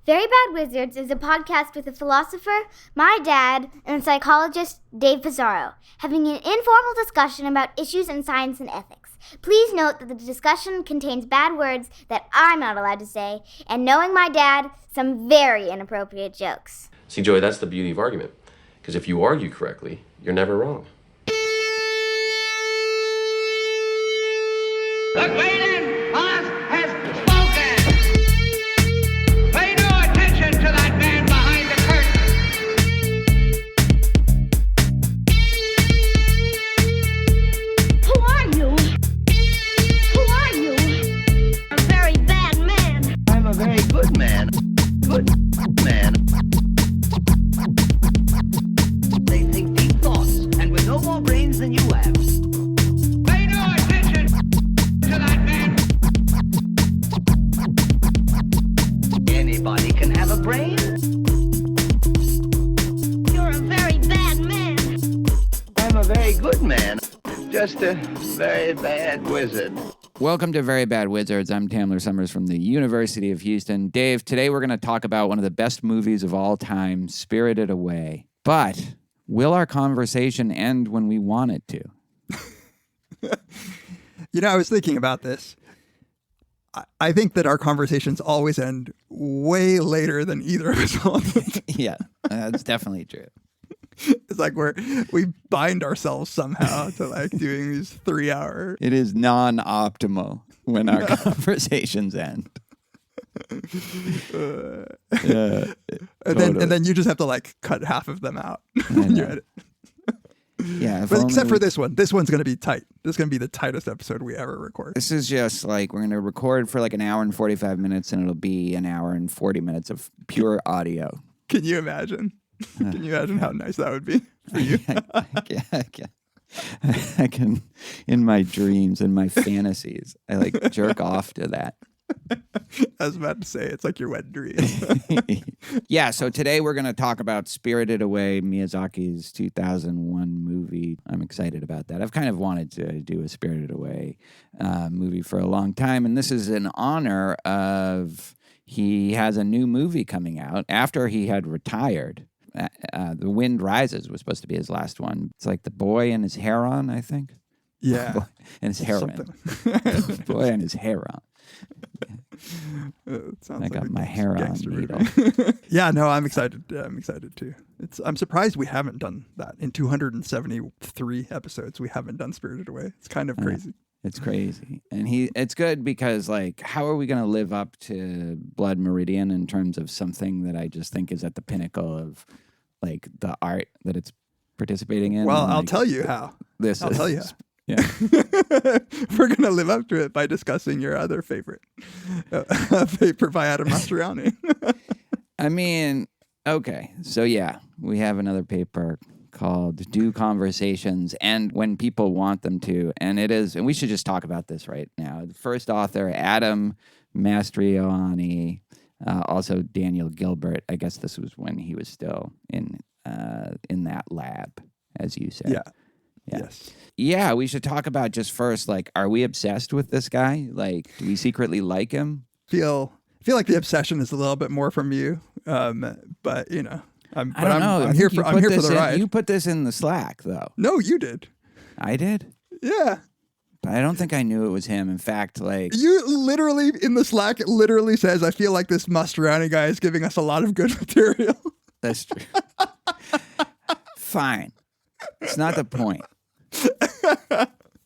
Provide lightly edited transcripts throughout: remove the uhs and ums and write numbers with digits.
Very Bad Wizards is a podcast with a philosopher, my dad, and a psychologist, Dave Pizarro, having an informal discussion about issues in science and ethics. Please note that the discussion contains bad words that I'm not allowed to say, and knowing my dad, some very inappropriate jokes. See, Joey, that's the beauty of argument. Because if you argue correctly, you're never wrong. The great boss has spoken. Pay no attention to that man behind the curtain. Who are you? Who are you? A very bad man. I'm a very good man. Good man. They think deep thoughts, and with no more brains than you have. Pay no attention to that man. Anybody can have a brain. You're a very bad man. I'm a very good man. Just a very bad wizard. Welcome to Very Bad Wizards. I'm Tamler Summers from the University of Houston. Dave, today we're going to talk about one of the best movies of all time, Spirited Away. But will our conversation end when we want it to? You know, I was thinking about this. I think that our conversations always end way later than either of us want them to. Yeah, that's definitely true. It's like we bind ourselves somehow to like doing these 3-hour. It is non-optimal when our conversations end. And then you just have to like cut half of them out when you edit. Yeah, but except for this one. This one's going to be tight. This is going to be the tightest episode we ever record. This is just like we're going to record for like an hour and 45 minutes, and it'll be an hour and 40 minutes of pure audio. Can you imagine? Can you imagine how nice that would be for you? I can, in my dreams, in my fantasies, I like jerk off to that. I was about to say, it's like your wet dream. Yeah, so today we're going to talk about Spirited Away, Miyazaki's 2001 movie. I'm excited about that. I've kind of wanted to do a Spirited Away movie for a long time, and this is in honor of he has a new movie coming out after he had retired. The Wind Rises was supposed to be his last one. It's like The Boy and His Hair On, I think. Yeah. Boy and His Heroin. Boy and His Hair On. I got my hair on needle. Yeah, no, I'm excited. I'm excited too. I'm surprised we haven't done that. In 273 episodes, we haven't done Spirited Away. It's kind of crazy. It's crazy. And it's good because, like, how are we going to live up to Blood Meridian in terms of something that I just think is at the pinnacle of, like, the art that it's participating in? Well, and, I'll tell you how. I'll tell you how. Yeah. We're going to live up to it by discussing your other favorite paper by Adam Mastroianni. I mean, okay. So, yeah, we have another paper called Do Conversations and When People Want Them to. And we should just talk about this right now. The first author, Adam Mastroianni, also Daniel Gilbert. I guess this was when he was still in that lab, as you said. Yeah. Yes. Yeah, we should talk about just first, like, are we obsessed with this guy? Like, do we secretly like him? Feel like the obsession is a little bit more from you, but you know, I don't know. I'm here for the ride. You put this in the Slack, though. No, you did. I did? Yeah. But I don't think I knew it was him. In fact, like... You literally, in the Slack, it literally says, I feel like this Mastroianni guy is giving us a lot of good material. That's true. Fine. It's not the point.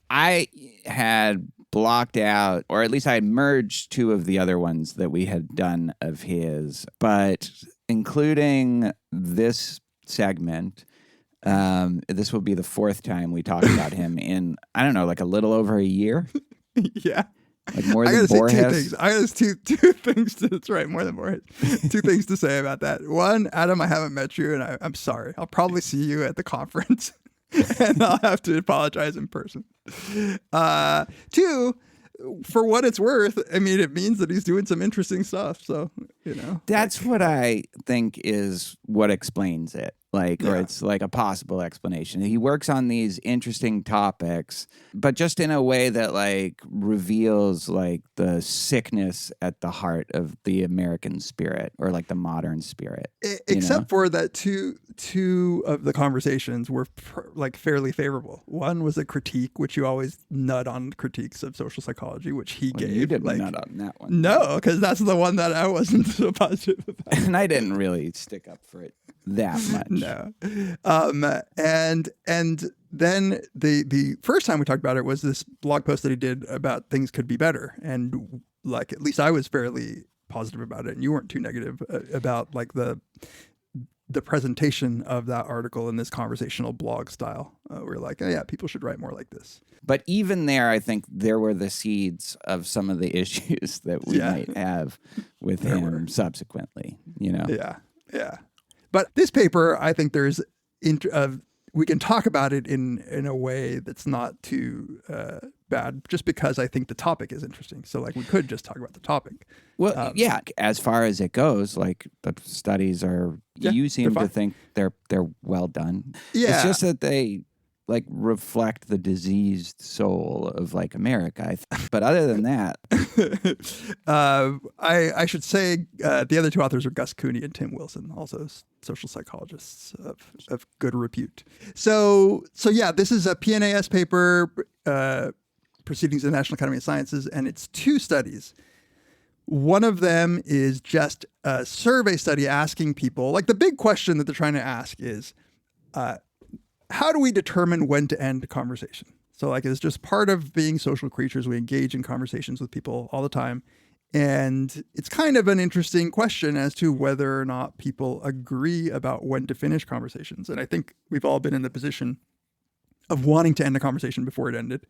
I had blocked out, or at least I had merged two of the other ones that we had done of his, but including this segment, this will be the fourth time we talk about him in, I don't know, like a little over a year. Yeah. Like more than Borges. I got two things. That's right, more than Borges. Two things to say about that. One, Adam, I haven't met you, and I'm sorry. I'll probably see you at the conference, and I'll have to apologize in person. Two, for what it's worth, I mean, it means that he's doing some interesting stuff. So, you know. That's what I think is what explains it. or it's like a possible explanation. He works on these interesting topics, but just in a way that like reveals like the sickness at the heart of the American spirit or like the modern spirit. Except for that two of the conversations were like fairly favorable. One was a critique, which you always nut on critiques of social psychology, which he gave. You didn't like, nut on that one. No, because that's the one that I wasn't so positive about. And I didn't really stick up for it that much. No. And then the first time we talked about it was this blog post that he did about things could be better. And like, at least I was fairly positive about it, and you weren't too negative about like the presentation of that article in this conversational blog style. We're like, oh yeah, people should write more like this. But even there, I think there were the seeds of some of the issues that we might have with him subsequently, you know? Yeah. But this paper, I think there's, we can talk about it in a way that's not too bad, just because I think the topic is interesting. So like we could just talk about the topic. Well, yeah, as far as it goes, like the studies are, you seem to think they're well done. Yeah. It's just that they like reflect the diseased soul of like America. But other than that, I should say the other two authors are Gus Cooney and Tim Wilson, also social psychologists of good repute. So yeah, this is a PNAS paper, Proceedings of the National Academy of Sciences, and it's two studies. One of them is just a survey study asking people, like the big question that they're trying to ask is, how do we determine when to end a conversation? So like it's just part of being social creatures. We engage in conversations with people all the time. And it's kind of an interesting question as to whether or not people agree about when to finish conversations. And I think we've all been in the position of wanting to end a conversation before it ended,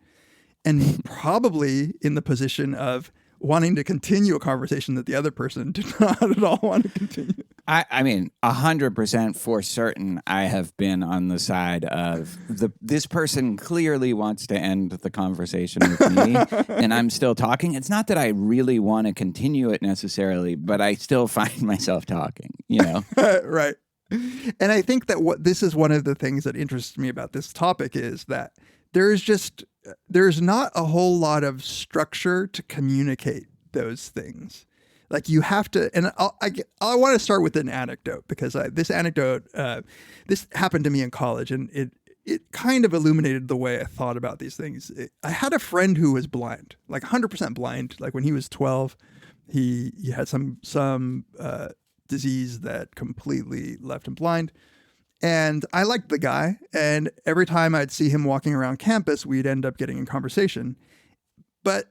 and probably in the position of wanting to continue a conversation that the other person did not at all want to continue. I mean, 100% for certain, I have been on the side of this person clearly wants to end the conversation with me, and I'm still talking. It's not that I really want to continue it necessarily, but I still find myself talking, you know? Right. And I think that this is one of the things that interests me about this topic is that there's not a whole lot of structure to communicate those things. Like you have to, and I want to start with an anecdote because this happened to me in college, and it kind of illuminated the way I thought about these things. I had a friend who was blind, like 100% blind. Like when he was 12, he had some disease that completely left him blind. And I liked the guy, and every time I'd see him walking around campus, we'd end up getting in conversation. But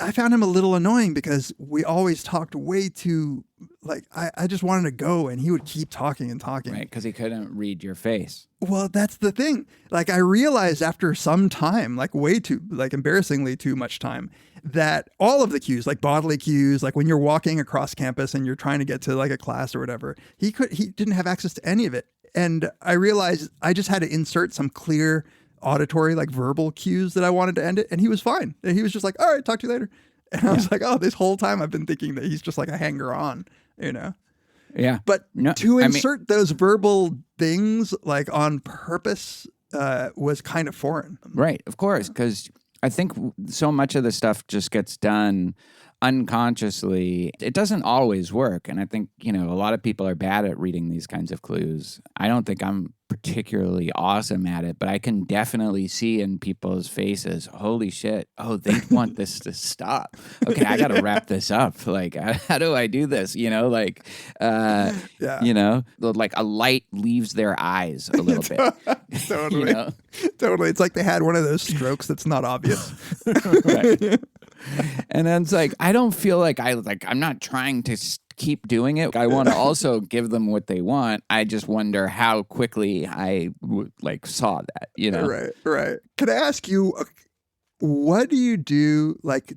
I found him a little annoying because we always talked way too, like, I just wanted to go, and he would keep talking and talking. Right, because he couldn't read your face. Well, that's the thing. Like, I realized after some time, like embarrassingly too much time, that all of the cues, like bodily cues, like when you're walking across campus and you're trying to get to like a class or whatever, he didn't have access to any of it. And I realized I just had to insert some clear auditory, like verbal cues that I wanted to end it. And he was fine. And he was just like, all right, talk to you later. And I was like, oh, this whole time I've been thinking that he's just like a hanger on, you know? Yeah. But to insert those verbal things like on purpose was kind of foreign. Right. Of course. Because I think so much of the stuff just gets done unconsciously. It doesn't always work. And I think, a lot of people are bad at reading these kinds of clues. I don't think I'm particularly awesome at it, but I can definitely see in people's faces, holy shit, oh, they want this to stop. Okay, I got to wrap this up. Like, how do I do this? Like a light leaves their eyes a little bit. Totally. Totally. It's like they had one of those strokes that's not obvious. Right. And then it's like, I don't feel like I'm not trying to keep doing it. I want to also give them what they want. I just wonder how quickly I saw that, Right. Could I ask you, what do you do, like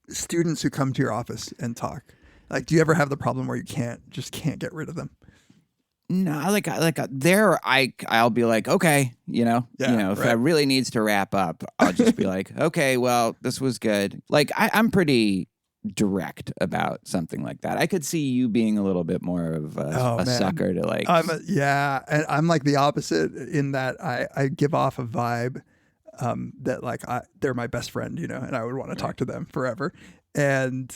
students who come to your office and talk? Like, do you ever have the problem where you can't get rid of them? No, I'll be like, okay, if it really needs to wrap up, I'll just be like, okay, well, this was good. Like, I'm pretty direct about something like that. I could see you being a little bit more of a sucker to like. And I'm like the opposite in that I give off a vibe that like they're my best friend, you know, and I would want to talk to them forever. And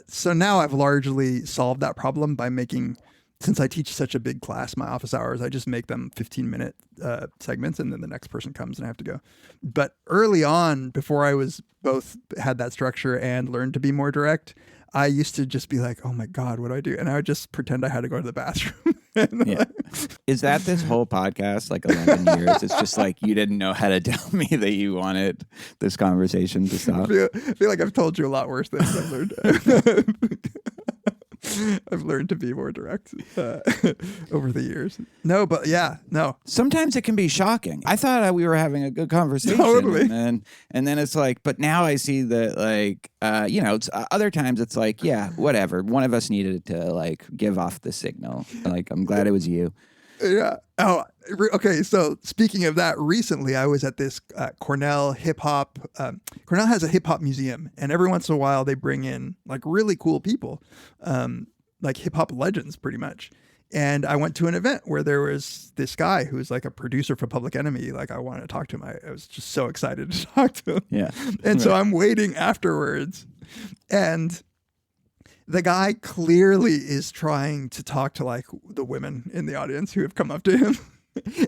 so now I've largely solved that problem by making, since I teach such a big class, my office hours, I just make them 15-minute segments, and then the next person comes and I have to go. But early on, before I was both had that structure and learned to be more direct, I used to just be like, oh my God, what do I do? And I would just pretend I had to go to the bathroom. Yeah. Is that this whole podcast, like 11 years? It's just like you didn't know how to tell me that you wanted this conversation to stop. I feel like I've told you a lot worse things I've learned. I've learned to be more direct over the years. No, but yeah, no. Sometimes it can be shocking. I thought we were having a good conversation. Totally. And then it's like, but now I see that like, it's, other times it's like, yeah, whatever. One of us needed to like give off the signal. Like, I'm glad it was you. Yeah. Oh, okay. So speaking of that, recently I was at this Cornell hip hop. Cornell has a hip hop museum, and every once in a while they bring in like really cool people, like hip hop legends, pretty much. And I went to an event where there was this guy who was like a producer for Public Enemy. Like I wanted to talk to him. I was just so excited to talk to him. Yeah. And so I'm waiting afterwards, and the guy clearly is trying to talk to like the women in the audience who have come up to him.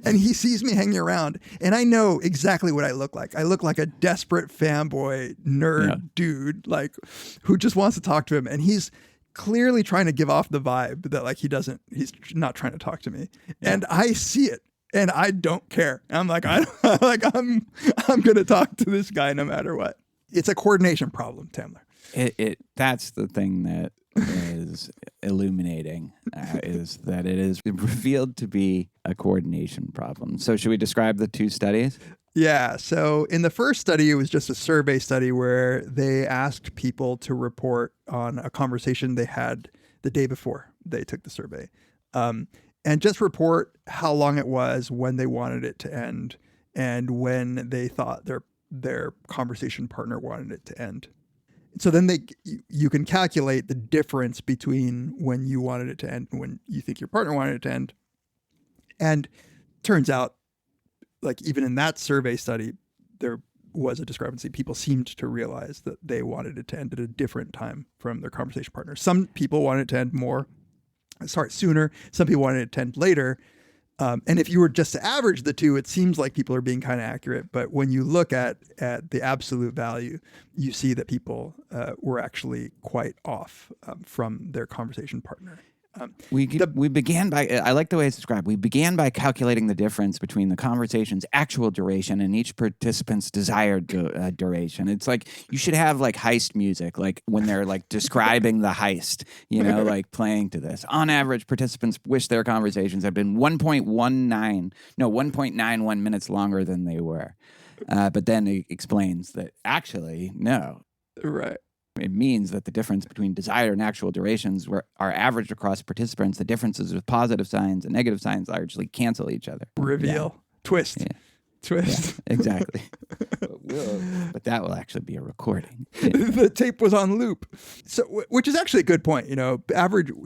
And he sees me hanging around, and I know exactly what I look like. I look like a desperate fanboy nerd dude, like who just wants to talk to him. And he's clearly trying to give off the vibe that like he's not trying to talk to me. Yeah. And I see it, and I don't care. I'm like, I'm going to talk to this guy no matter what. It's a coordination problem, Tamler. That's the thing that is illuminating, is that it is revealed to be a coordination problem. So should we describe the two studies? Yeah. So in the first study, it was just a survey study where they asked people to report on a conversation they had the day before they took the survey, and just report how long it was, when they wanted it to end, and when they thought their conversation partner wanted it to end. So then you can calculate the difference between when you wanted it to end and when you think your partner wanted it to end. And turns out, like even in that survey study, there was a discrepancy. People seemed to realize that they wanted it to end at a different time from their conversation partner. Some people wanted it to end sooner. Some people wanted it to end later. And if you were just to average the two, it seems like people are being kind of accurate. But when you look at the absolute value, you see that people were actually quite off from their conversation partner. We began by, I like the way it's described. We began by calculating the difference between the conversation's actual duration and each participant's desired duration. It's like you should have like heist music, like when they're like describing the heist, like playing to this. On average, participants wish their conversations had been 1.91 minutes longer than they were. But then it explains that actually, no. Right. It means that the difference between desired and actual durations are averaged across participants. The differences with positive signs and negative signs largely cancel each other. Reveal. Yeah. Twist. Yeah. Twist. Yeah, exactly. But that will actually be a recording. The tape was on loop. So, which is actually a good point.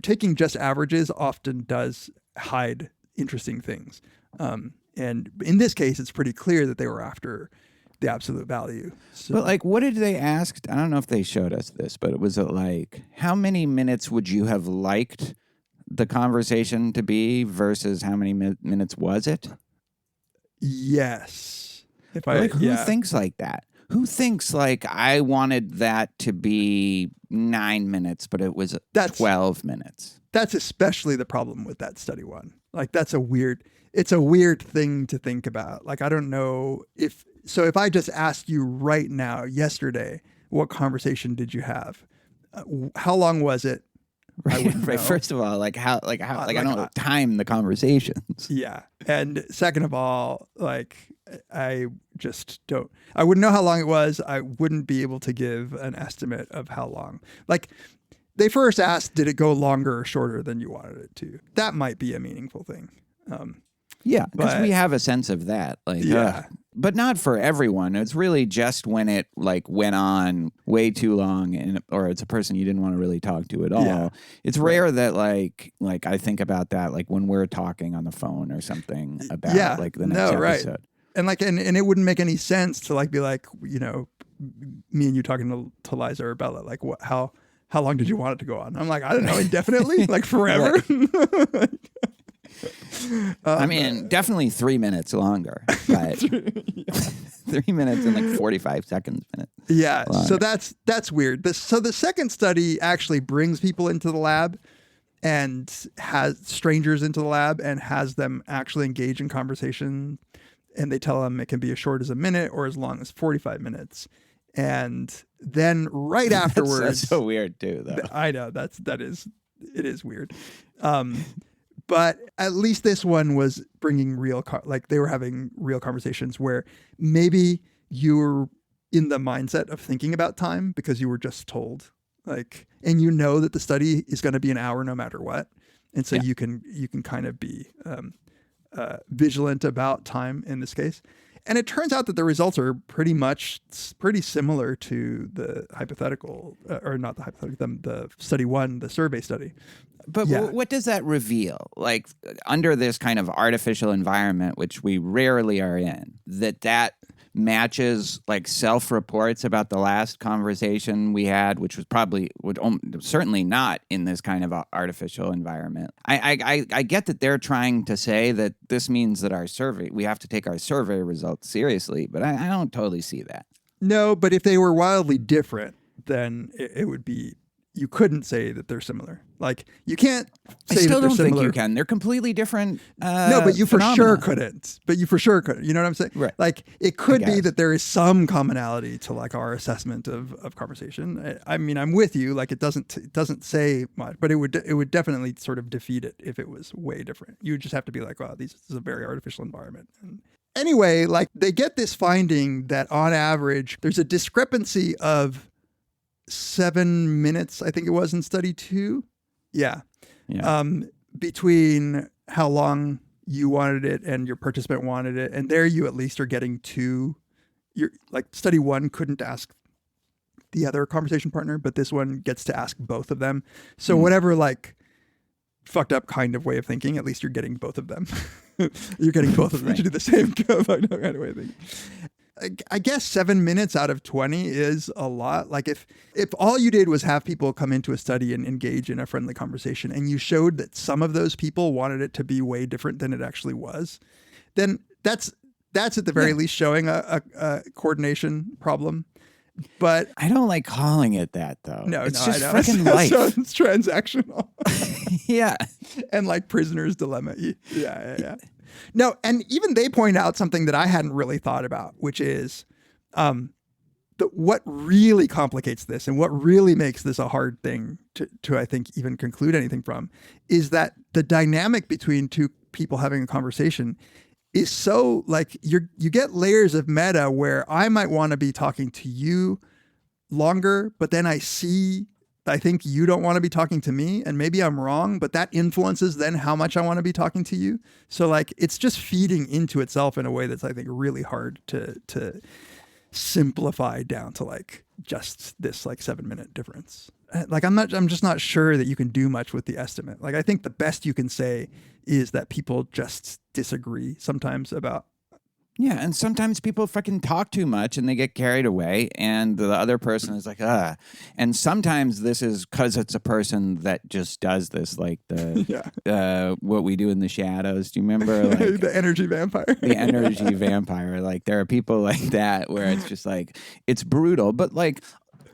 Taking just averages often does hide interesting things. And in this case, it's pretty clear that they were after the absolute value. So. But like, what did they ask? I don't know if they showed us this, but it was like, how many minutes would you have liked the conversation to be versus how many minutes was it? Yes. Who thinks like that? Who thinks like I wanted that to be 9 minutes, but it was 12 minutes? That's especially the problem with that study one. Like it's a weird thing to think about. Like, I don't know if I just asked you right now, yesterday, what conversation did you have? How long was it? Right. First of all, I don't time the conversations. Yeah. And second of all, I just don't. I wouldn't know how long it was. I wouldn't be able to give an estimate of how long. Like, they first asked, did it go longer or shorter than you wanted it to? That might be a meaningful thing. Yeah, because But- we have a sense of that. Like, Yeah. but not for everyone. It's really just when it like went on way too long, or it's a person you didn't want to really talk to at all. Yeah. It's rare that like I think about that like when we're talking on the phone or something about Yeah. like the next No, right. episode. And like, and it wouldn't make any sense to like be like, you know, me and you talking to Liza or Bella, like what, how long did you want it to go on? I'm like, I don't know, indefinitely, like forever. I mean, definitely 3 minutes longer, but 3 minutes and like 45 seconds. Yeah. So Longer. that's weird. So the second study actually brings people into the lab and has strangers into the lab and has them actually engage in conversation. And they tell them it can be as short as a minute or as long as 45 minutes. And then right afterwards, That's so weird too, though. I know it is weird. But at least this one was bringing like they were having real conversations where maybe you were in the mindset of thinking about time because you were just told, like, and you know that the study is going to be an hour no matter what. And so you can kind of be vigilant about time in this case. And it turns out that the results are pretty similar to the hypothetical, or not the hypothetical, the study one, the survey study. But what does that reveal? Like under this kind of artificial environment, which we rarely are in, that matches like self-reports about the last conversation we had, which was certainly not in this kind of artificial environment. I get that they're trying to say that this means that we have to take our survey results seriously, but I don't totally see that. No, but if they were wildly different, then it would be, you couldn't say that they're similar. Like you can't say I still that they're don't similar. think you can. They're completely different. No, but you for phenomena. sure couldn't. But you for sure couldn't. You know what I'm saying? Right. Like it could be guess. that there is some commonality to like our assessment of conversation. I mean, I'm with you. Like it doesn't say much, but it would definitely sort of defeat it if it was way different. You would just have to be like, wow, this is a very artificial environment. And anyway, like they get this finding that on average there's a discrepancy of 7 minutes, I think it was in study 2. Yeah. Between how long you wanted it and your participant wanted it. And there you at least are getting like study 1 couldn't ask the other conversation partner, but this one gets to ask both of them. So whatever like fucked up kind of way of thinking, at least you're getting both of them. You're getting both of them to do the same fucked up kind of way of thinking. I guess 7 minutes out of 20 is a lot. Like if all you did was have people come into a study and engage in a friendly conversation and you showed that some of those people wanted it to be way different than it actually was, then that's at the very least showing a coordination problem. But I don't like calling it that though. It's just I know. freaking life. So it's transactional. Yeah. And like prisoner's dilemma. Yeah. No, and even they point out something that I hadn't really thought about, which is what really complicates this and what really makes this a hard thing to I think even conclude anything from is that the dynamic between two people having a conversation is so like you get layers of meta where I might want to be talking to you longer, but then I think you don't want to be talking to me and maybe I'm wrong, but that influences then how much I want to be talking to you. So like it's just feeding into itself in a way that's I think really hard to simplify down to like just this like 7 minute difference. Like I'm just not sure that you can do much with the estimate. Like I think the best you can say is that people just disagree sometimes about. Yeah, and sometimes people fucking talk too much and they get carried away, and the other person is like, And sometimes this is because it's a person that just does this, like what we do in the shadows. Do you remember? Like, the energy vampire. The energy vampire. Like there are people like that where it's just like, it's brutal, but like,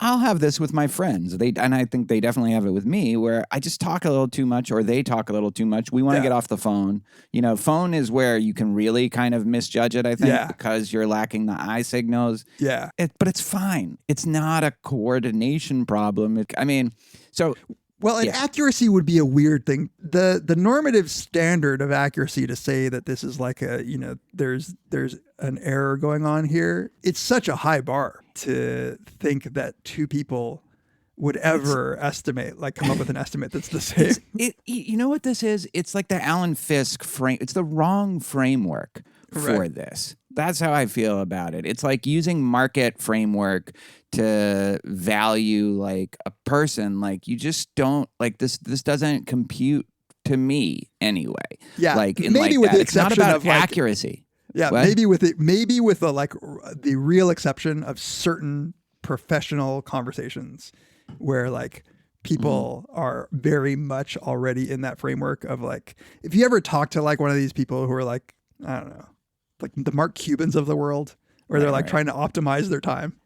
I'll have this with my friends. And I think they definitely have it with me where I just talk a little too much or they talk a little too much. We want to get off the phone. You know, phone is where you can really kind of misjudge it, I think, because you're lacking the eye signals. Yeah. But it's fine. It's not a coordination problem. Well, and accuracy would be a weird thing. The normative standard of accuracy to say that this is like there's an error going on here. It's such a high bar to think that two people would ever come up with an estimate that's the same. You know what this is? It's like the Alan Fisk frame. It's the wrong framework for this. That's how I feel about it. It's like using market framework to value like a person. Like you just don't like this. This doesn't compute to me anyway. Yeah, like maybe like with that. the It's not exception about of like, accuracy. Yeah, What? maybe with the real exception of certain professional conversations where like people are very much already in that framework of like, if you ever talk to like one of these people who are like, I don't know, like the Mark Cubans of the world, where they're like trying to optimize their time.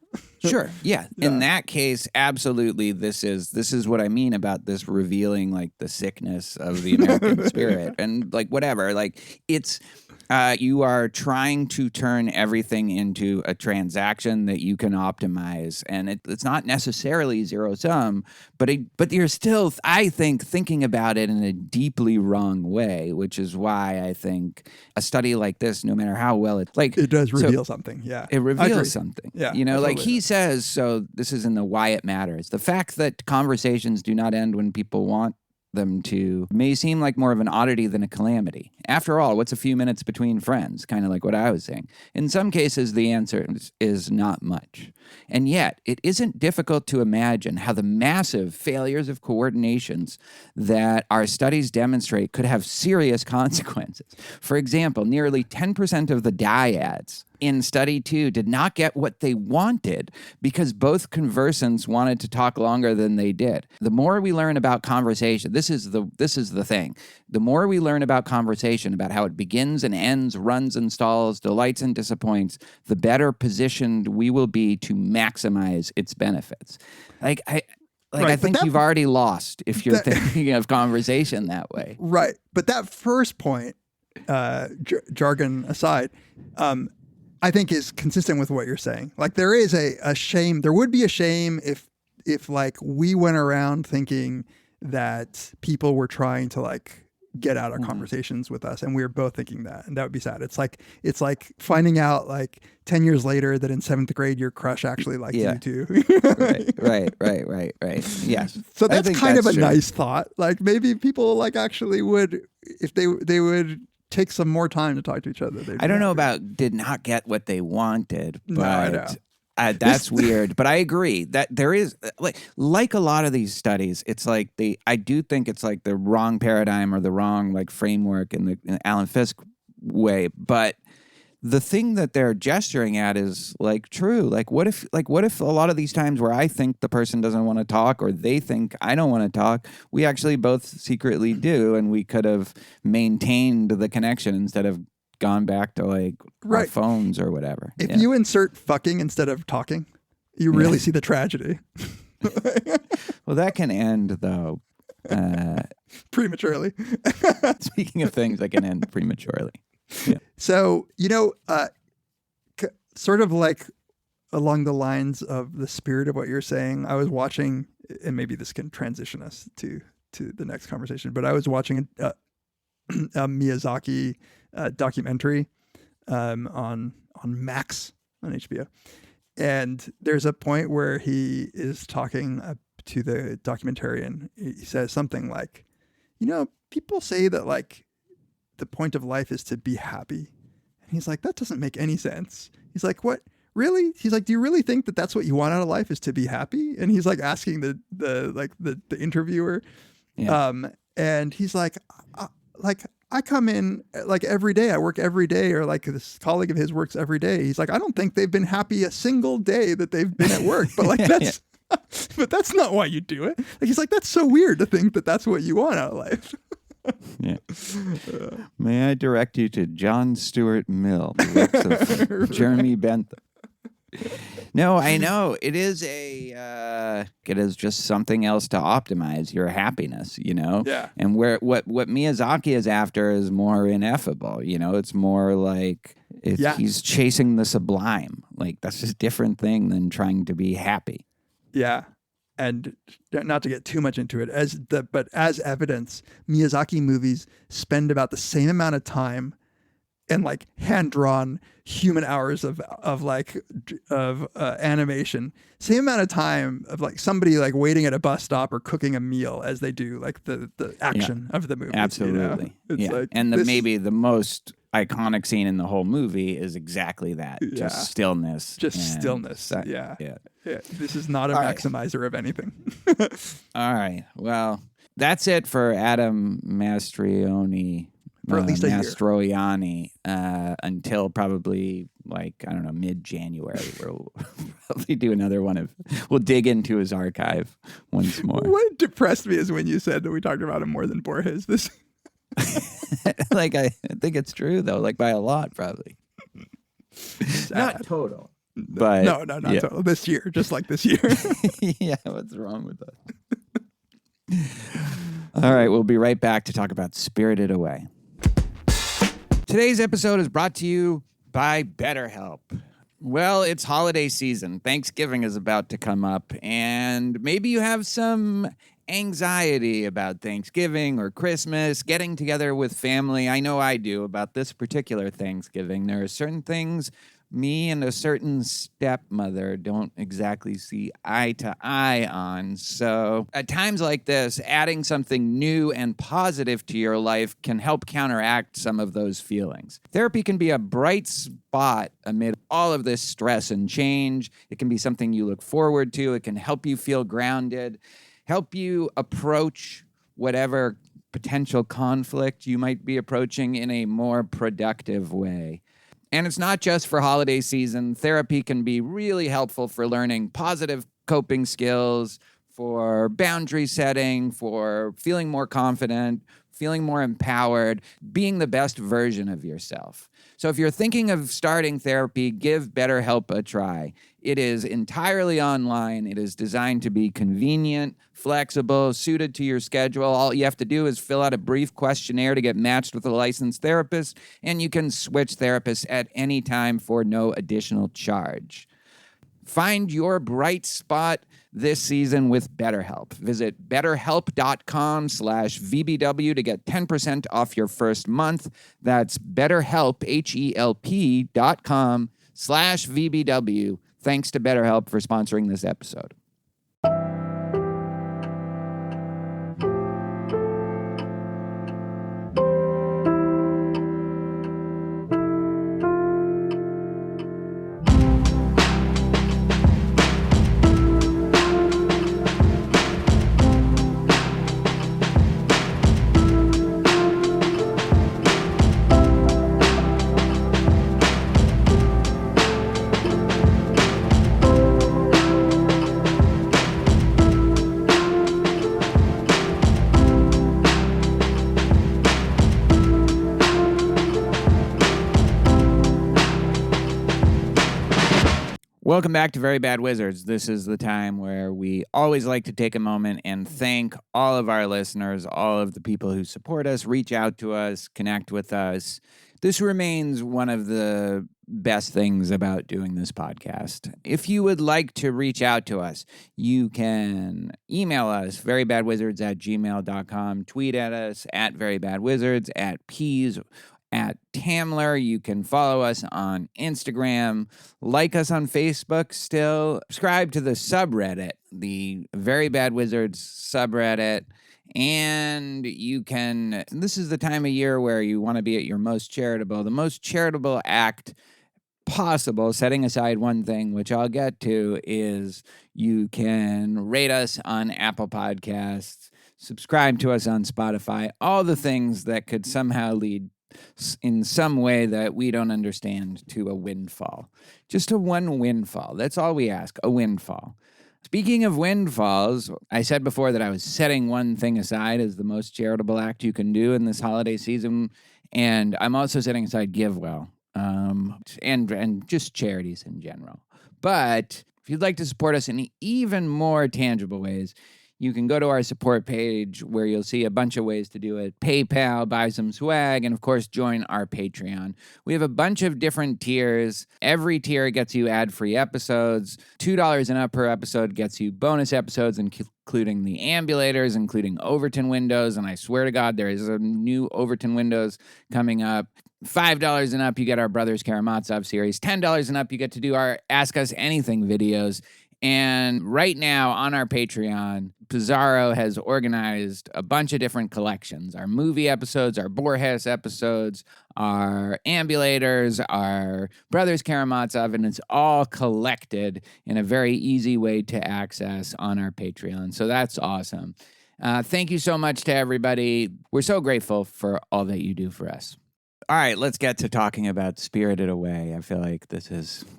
Sure. Yeah. In that case, absolutely. This is what I mean about this revealing like the sickness of the American spirit and like whatever. Like it's you are trying to turn everything into a transaction that you can optimize, and it's not necessarily zero sum, but you're still, I think, thinking about it in a deeply wrong way, which is why I think a study like this, no matter how well it does reveal something. Yeah, it reveals something. Yeah, you know, like totally he says. So this is in the Why It Matters. The fact that conversations do not end when people want them to may seem like more of an oddity than a calamity. After all, what's a few minutes between friends? Kind of like what I was saying. In some cases, the answer is not much. And yet, it isn't difficult to imagine how the massive failures of coordinations that our studies demonstrate could have serious consequences. For example, nearly 10% of the dyads in study 2 did not get what they wanted because both conversants wanted to talk longer than they did. The more we learn about conversation, this is the thing. The more we learn about conversation, about how it begins and ends, runs and stalls, delights and disappoints, the better positioned we will be to maximize its benefits. I think you've already lost if you're thinking of conversation that way. Right. But that first point, jargon aside, I think is consistent with what you're saying. Like there is a shame. There would be a shame if like we went around thinking that people were trying to like get out of conversations with us, and we were both thinking that, and that would be sad. It's like finding out like 10 years later that in 7th grade your crush actually liked you too. Right. Yes. So that's kind of a true. nice thought. Like maybe people like actually would, if they would take some more time to talk to each other. I don't know about did not get what they wanted, but No, I know. That's weird. But I agree that there is like a lot of these studies, it's like I do think it's like the wrong paradigm or the wrong like framework in the Alan Fisk way. But the thing that they're gesturing at is like true. Like what if a lot of these times where I think the person doesn't want to talk or they think I don't want to talk, we actually both secretly do, and we could have maintained the connection instead of gone back to like our phones or whatever. If you insert fucking instead of talking, you really see the tragedy. Well, that can end though. Prematurely. Speaking of things that can end prematurely. Yeah. So, sort of like along the lines of the spirit of what you're saying, I was watching, and maybe this can transition us to the next conversation, but I was watching a Miyazaki documentary on Max on HBO. And there's a point where he is talking to the documentarian. He says something like, people say that like the point of life is to be happy. And he's like, that doesn't make any sense. He's like, what? Really? He's like, do you really think that that's what you want out of life is to be happy? And he's like asking the interviewer. Yeah. And he's like, I come in like every day. I work every day, or like this colleague of his works every day. He's like, I don't think they've been happy a single day that they've been at work. But like that's, but that's not why you do it. Like he's like, that's so weird to think that that's what you want out of life. Yeah. May I direct you to John Stuart Mill, the works of Jeremy Bentham. No, I know it is it is just something else to optimize your happiness, Yeah. And what Miyazaki is after is more ineffable, it's more like he's chasing the sublime. Like that's just a different thing than trying to be happy. Yeah. And not to get too much into it, but as evidence, Miyazaki movies spend about the same amount of time and like hand-drawn human hours of animation, same amount of time of like somebody like waiting at a bus stop or cooking a meal as they do like the action of the movie. Absolutely. It's yeah. like and this- maybe the most iconic scene in the whole movie is exactly that. Yeah. Just stillness. just and stillness. si- Yeah. Yeah. This is not a All right. maximizer of anything. All right. Well, that's it for Adam Mastrioni. For at least a year. Mastroianni, until probably mid-January. We'll probably do another one we'll dig into his archive once more. What depressed me is when you said that we talked about him more than Borges. This I think it's true though, by a lot probably. Not total. But no, not yeah. total. This year, just like this year. Yeah, what's wrong with us? All right, we'll be right back to talk about Spirited Away. Today's episode is brought to you by BetterHelp. Well, it's holiday season. Thanksgiving is about to come up, and maybe you have some anxiety about Thanksgiving or Christmas, getting together with family. I know I do about this particular Thanksgiving. There are certain things me and a certain stepmother don't exactly see eye to eye on. So at times like this, adding something new and positive to your life can help counteract some of those feelings. Therapy can be a bright spot amid all of this stress and change. It can be something you look forward to. It can help you feel grounded, help you approach whatever potential conflict you might be approaching in a more productive way. And it's not just for holiday season. Therapy can be really helpful for learning positive coping skills, for boundary setting, for feeling more confident, feeling more empowered, being the best version of yourself. So if you're thinking of starting therapy, give BetterHelp a try. It is entirely online. It is designed to be convenient, flexible, suited to your schedule. All you have to do is fill out a brief questionnaire to get matched with a licensed therapist, and you can switch therapists at any time for no additional charge. Find your bright spot this season with BetterHelp. Visit betterhelp.com/VBW to get 10% off your first month. That's BetterHelp, HELP.com/VBW. Thanks to BetterHelp for sponsoring this episode. Welcome back to Very Bad Wizards. This is the time where we always like to take a moment and thank all of our listeners, all of the people who support us, reach out to us, connect with us. This remains one of the best things about doing this podcast. If you would like to reach out to us, you can email us, verybadwizards@gmail.com, tweet at us at verybadwizards, at Peas, at Tamler. You can follow us on Instagram, like us on Facebook still, subscribe to the subreddit, the Very Bad Wizards subreddit, and you can, this is the time of year where you want to be at your most charitable, the most charitable act possible, setting aside one thing, which I'll get to, is you can rate us on Apple Podcasts, subscribe to us on Spotify, all the things that could somehow lead in some way that we don't understand to a windfall. Just a one windfall. That's all we ask, a windfall. Speaking of windfalls, I said before that I was setting one thing aside as the most charitable act you can do in this holiday season, and I'm also setting aside GiveWell, and just charities in general. But if you'd like to support us in even more tangible ways, you can go to our support page where you'll see a bunch of ways to do it. PayPal, buy some swag, and of course, join our Patreon. We have a bunch of different tiers. Every tier gets you ad-free episodes. $2 and up per episode gets you bonus episodes, including the ambulators, including Overton windows. And I swear to God, there is a new Overton windows coming up. $5 and up, you get our Brothers Karamazov series. $10 and up, you get to do our Ask Us Anything videos. And right now on our Patreon, Pizarro has organized a bunch of different collections. Our movie episodes, our Borges episodes, our ambulators, our Brothers Karamazov, and it's all collected in a very easy way to access on our Patreon. So that's awesome. Thank you so much to everybody. We're so grateful for all that you do for us. All right, let's get to talking about Spirited Away. I feel like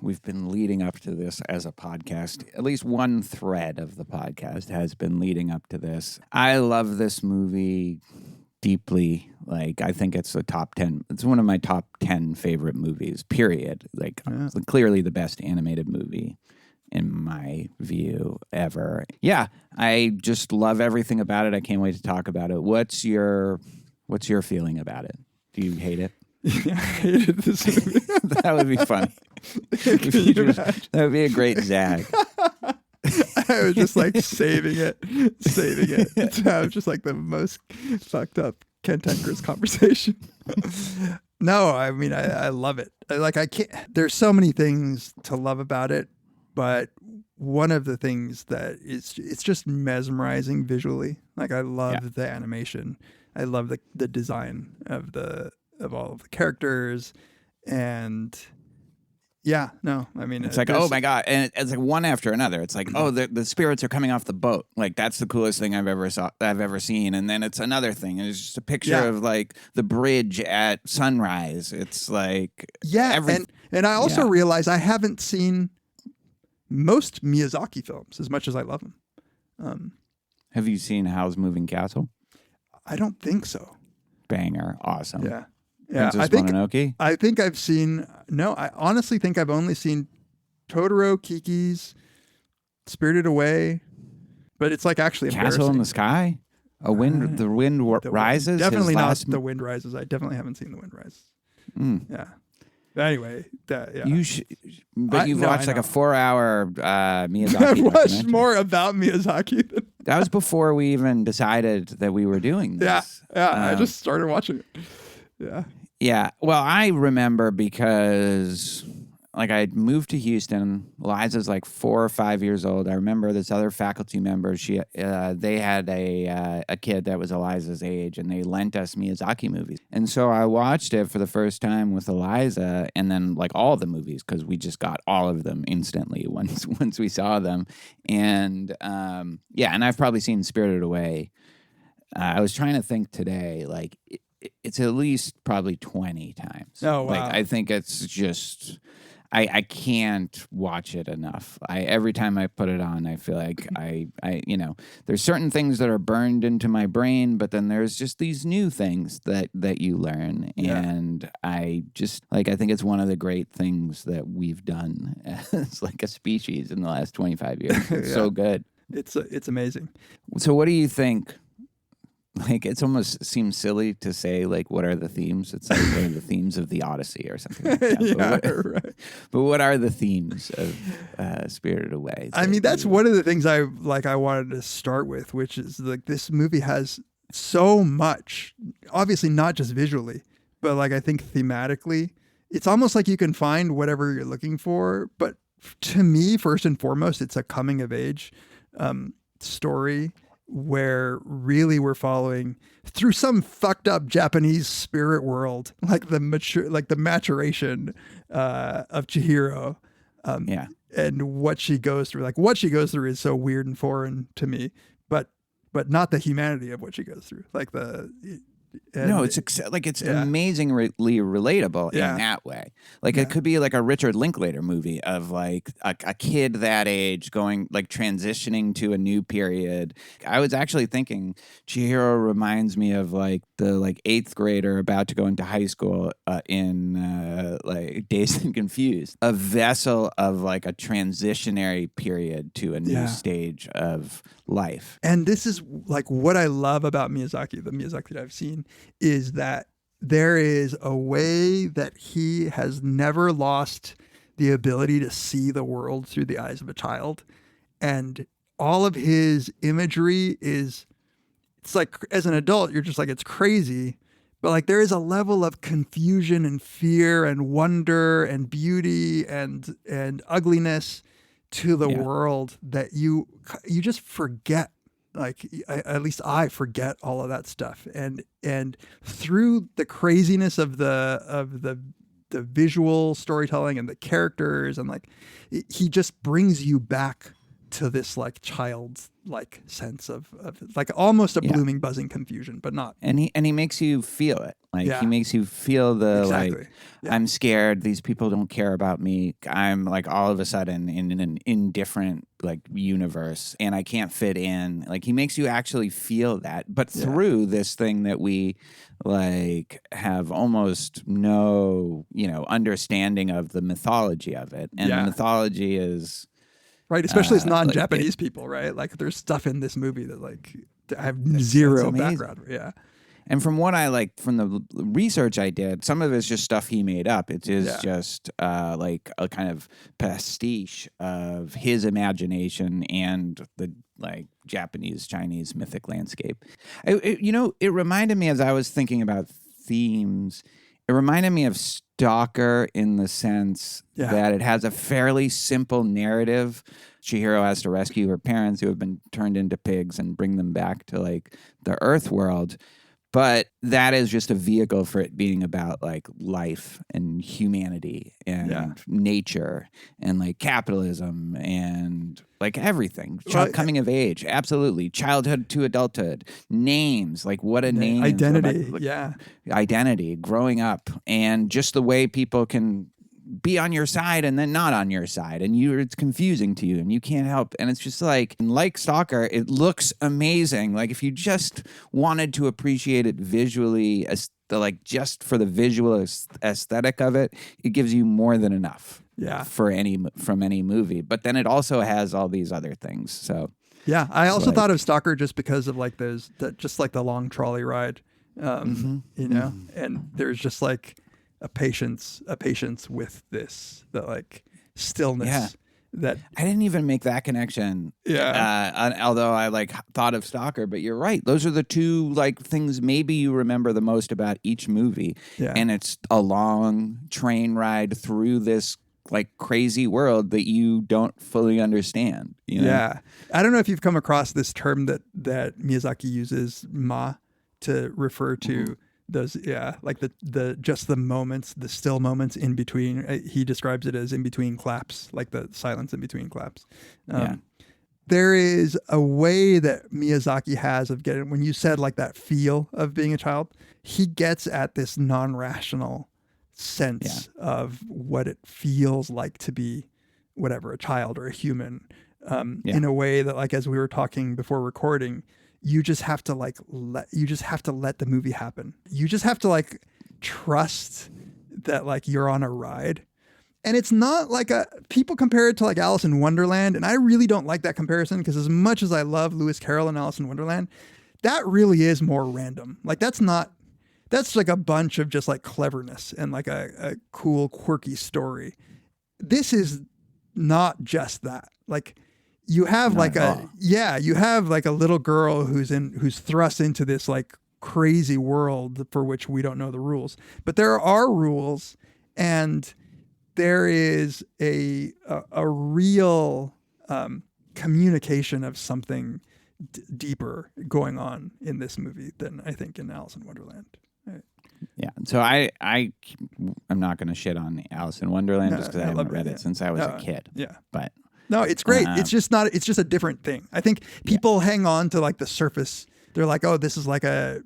we've been leading up to this as a podcast. At least one thread of the podcast has been leading up to this. I love this movie deeply. Like, I think it's it's one of my top 10 favorite movies, period. Like, clearly the best animated movie in my view ever. Yeah, I just love everything about it. I can't wait to talk about it. What's your feeling about it? Do you hate it? Yeah, I hated this movie. That would be funny. That would be a great zag. I was just like saving it to have just like the most fucked up cantankerous conversation. No, I mean, I love it. I can't, there's so many things to love about it, but one of the things that it's just mesmerizing visually. Like, I love the animation. I love the design of all of the characters, and I mean, it's like, oh my God, and it's like one after another. It's like, oh, the spirits are coming off the boat. Like, that's the coolest thing I've ever seen. And then it's another thing, and it's just a picture of like the bridge at sunrise. It's like, and I also realize I haven't seen most Miyazaki films as much as I love them. Have you seen Howl's Moving Castle? I don't think so. Banger, awesome. Yeah. Princess Mononoke? I think I've seen. No, I honestly think I've only seen Totoro, Kiki's, Spirited Away, but it's like actually Castle in the Sky. The Wind Rises. Definitely not The Wind Rises. I definitely haven't seen The Wind Rises. Yeah. But anyway, you should. But you've watched like a 4-hour Miyazaki. I've watched more about Miyazaki. That was before we even decided that we were doing this. I just started watching it. Yeah. Yeah. Well, I remember because like I moved to Houston. Liza's like 4 or 5 years old. I remember this other faculty member. They had a kid that was Eliza's age, and they lent us Miyazaki movies. And so I watched it for the first time with Eliza, and then like all the movies, because we just got all of them instantly once we saw them. And and I've probably seen Spirited Away. I was trying to think today, like it's at least probably 20 times. Oh wow! Like I think it's just. I can't watch it enough. Every time I put it on, I feel like I there's certain things that are burned into my brain, but then there's just these new things that you learn. And I just I think it's one of the great things that we've done as like a species in the last 25 years. It's so good. It's amazing. So what do you think? Like, it almost seems silly to say, like, what are the themes? It's like, what are the themes of the Odyssey or something like that. Right. But what are the themes of Spirited Away? I mean, that's one of the things I wanted to start with, which is, like, this movie has so much, obviously not just visually, but, like, I think thematically. It's almost like you can find whatever you're looking for. But to me, first and foremost, it's a coming-of-age story where really we're following through some fucked up Japanese spirit world, like the maturation of Chihiro, and what she goes through. Like what she goes through is so weird and foreign to me, but not the humanity of what she goes through. Like it's amazingly relatable in that way. Like it could be like a Richard Linklater movie of like a kid that age going like transitioning to a new period. I was actually thinking Chihiro reminds me of like the like 8th grader about to go into high school in like Dazed and Confused, a vessel of like a transitionary period to a new stage of life. And this is like what I love about Miyazaki, the Miyazaki that I've seen, is that there is a way that he has never lost the ability to see the world through the eyes of a child. And all of his imagery is, it's like, as an adult, you're just like, it's crazy. But like there is a level of confusion and fear and wonder and beauty and ugliness to the world that you just forget. Like at least I forget all of that stuff. And through the craziness of the visual storytelling and the characters, and like he just brings you back to this like childlike sense of like almost a blooming, buzzing confusion, but not. And he makes you feel it. Like Yeah. he makes you feel the Exactly. like, Yeah. I'm scared. These people don't care about me. I'm like all of a sudden in an indifferent like universe, and I can't fit in. Like he makes you actually feel that, but through this thing that we like have almost no, understanding of the mythology of it. And the mythology is right, especially as like, non-Japanese people, right? Like there's stuff in this movie that like I have zero amazing. background. Yeah. And from what I like, from the research I did, some of it's just stuff he made up. It is just like a kind of pastiche of his imagination and the like Japanese, Chinese mythic landscape. It reminded me, as I was thinking about themes, it reminded me of Stalker in the sense that it has a fairly simple narrative. Chihiro has to rescue her parents who have been turned into pigs and bring them back to like the Earth world. But that is just a vehicle for it being about like life and humanity and nature and like capitalism and like everything. Coming of age, absolutely. Childhood to adulthood. Names, like what a name. Identity, Identity, growing up, and just the way people can be on your side and then not on your side, and it's confusing to you and you can't help. And it's just like Stalker, it looks amazing. Like if you just wanted to appreciate it visually, just for the visual aesthetic of it, it gives you more than enough from any movie. But then it also has all these other things. So yeah, I also thought of Stalker just because of like just like the long trolley ride, and there's just like a patience with this, that like stillness that I didn't even make that connection. Although I like thought of Stalker, but you're right. Those are the two like things maybe you remember the most about each movie. Yeah. And it's a long train ride through this like crazy world that you don't fully understand. Yeah. I don't know if you've come across this term that Miyazaki uses, ma, to refer to those, like the just the moments, the still moments in between. He describes it as in between claps, like the silence in between claps. There is a way that Miyazaki has of getting, when you said like that feel of being a child, he gets at this non-rational sense of what it feels like to be whatever, a child or a human, in a way that, like, as we were talking before recording, you just have to let the movie happen. You just have to like trust that like you're on a ride. And it's not like people compare it to like Alice in Wonderland. And I really don't like that comparison, because as much as I love Lewis Carroll and Alice in Wonderland, that really is more random. Like that's like a bunch of just like cleverness and like a cool, quirky story. This is not just that. Like, you have you have like a little girl who's thrust into this like crazy world for which we don't know the rules, but there are rules, and there is a real communication of something deeper going on in this movie than I think in Alice in Wonderland. Right. Yeah. So I'm not going to shit on Alice in Wonderland just because I haven't read it since I was a kid. Yeah. But no, it's great. It's just a different thing. I think people hang on to like the surface. They're like, oh, this is like a,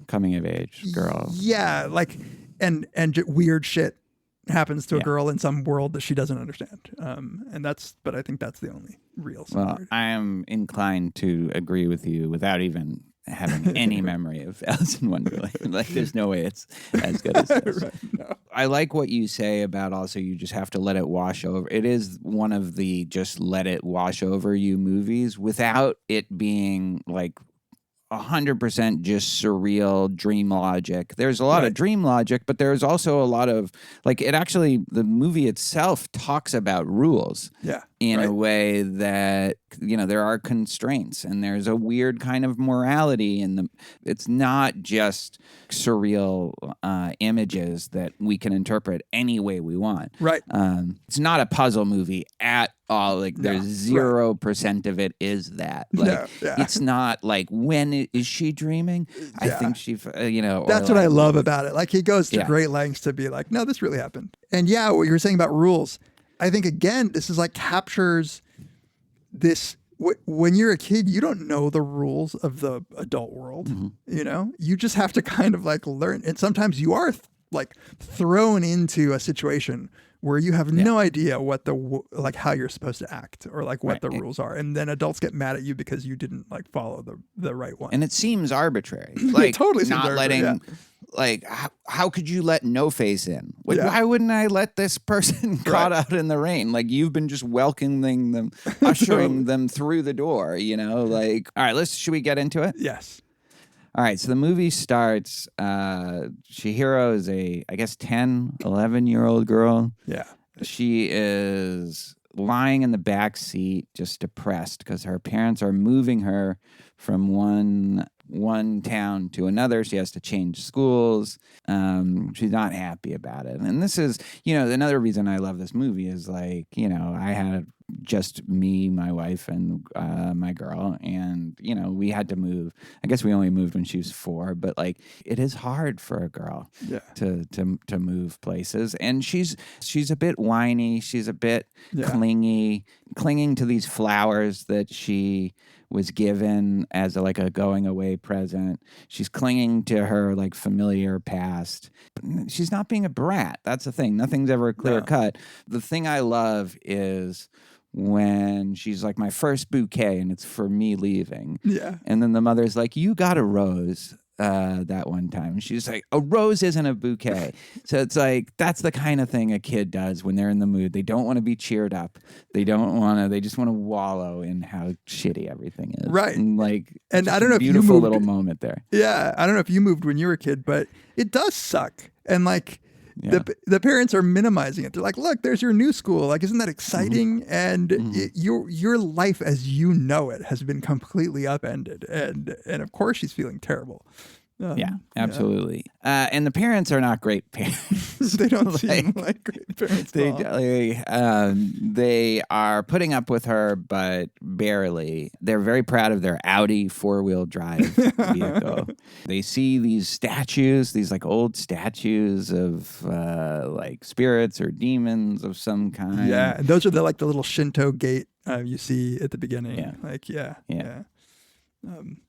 coming of age girl. Yeah. Like, and weird shit happens to a girl in some world that she doesn't understand. But I think that's the only real similarity. Well, I am inclined to agree with you without even having any memory of Alice in Wonderland. Like, there's no way it's as good as this. Right, no. I like what you say about also you just have to let it wash over. It is one of the just let it wash over you movies without it being like 100% just surreal dream logic. There's a lot of dream logic, but there's also a lot of the movie itself talks about rules in a way that, there are constraints and there's a weird kind of morality in them. It's not just surreal images that we can interpret any way we want. Right. It's not a puzzle movie at all. There's 0% of it is that. It's not like, when is she dreaming? I think she, That's what I love about it. He goes to great lengths to be like, no, this really happened. And what you were saying about rules, I think, again, this is captures this. When you're a kid, you don't know the rules of the adult world. Mm-hmm. You just have to kind of learn. And sometimes you are thrown into a situation where you have no idea what how you're supposed to act or what the rules are, and then adults get mad at you because you didn't follow the right one. And it seems arbitrary. It totally seems not arbitrary, letting how could you let No Face in? Why wouldn't I let this person caught out in the rain? You've been just welcoming them, ushering them through the door. All right, should we get into it? Yes. All right, so the movie starts. Chihiro is a, 10, 11-year-old girl. Yeah. She is lying in the back seat, just depressed because her parents are moving her from one town to another. She has to change schools. She's not happy about it. And this is, another reason I love this movie is I had just me, my wife, and my girl, and we had to move. I guess we only moved when she was 4, but it is hard for a girl to move places. And she's a bit whiny. She's a bit clinging to these flowers that she was given as a going away present. She's clinging to her familiar past. But she's not being a brat. That's the thing. Nothing's ever clear cut. The thing I love is when she's my first bouquet and it's for me leaving. Yeah. And then the mother's like, you got a rose that one time. And she's like, a rose isn't a bouquet. So it's that's the kind of thing a kid does when they're in the mood. They don't want to be cheered up. They just want to wallow in how shitty everything is. Right. And and I don't know if you moved. Beautiful little moment there. Yeah. I don't know if you moved when you were a kid, but it does suck. And the parents are minimizing it. They're like, look, there's your new school. Isn't that exciting? Mm-hmm. And your life as you know it has been completely upended. And of course she's feeling terrible. Yeah, absolutely. And the parents are not great parents. They don't seem like great parents at all. They are putting up with her, but barely. They're very proud of their Audi 4-wheel drive vehicle. They see these statues, these old statues of spirits or demons of some kind. Yeah, and those are the little Shinto gate you see at the beginning. Yeah.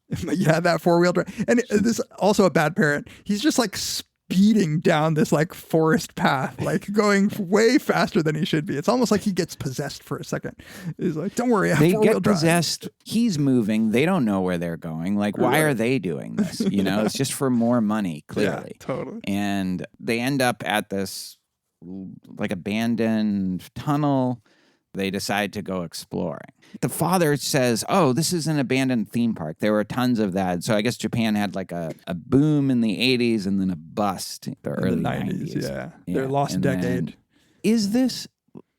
That 4-wheel drive. And this also a bad parent. He's just speeding down this forest path, going way faster than he should be. It's almost like he gets possessed for a second. He's like, don't worry, I have 4-wheel get drive. Possessed. He's moving. They don't know where they're going. Why are they doing this? It's just for more money, clearly. Yeah, totally. And they end up at this abandoned tunnel. They decide to go exploring. The father says, oh, this is an abandoned theme park. There were tons of that. So I guess Japan had a boom in the 80s and then a bust in the early 90s. Yeah. Their lost decade. Is this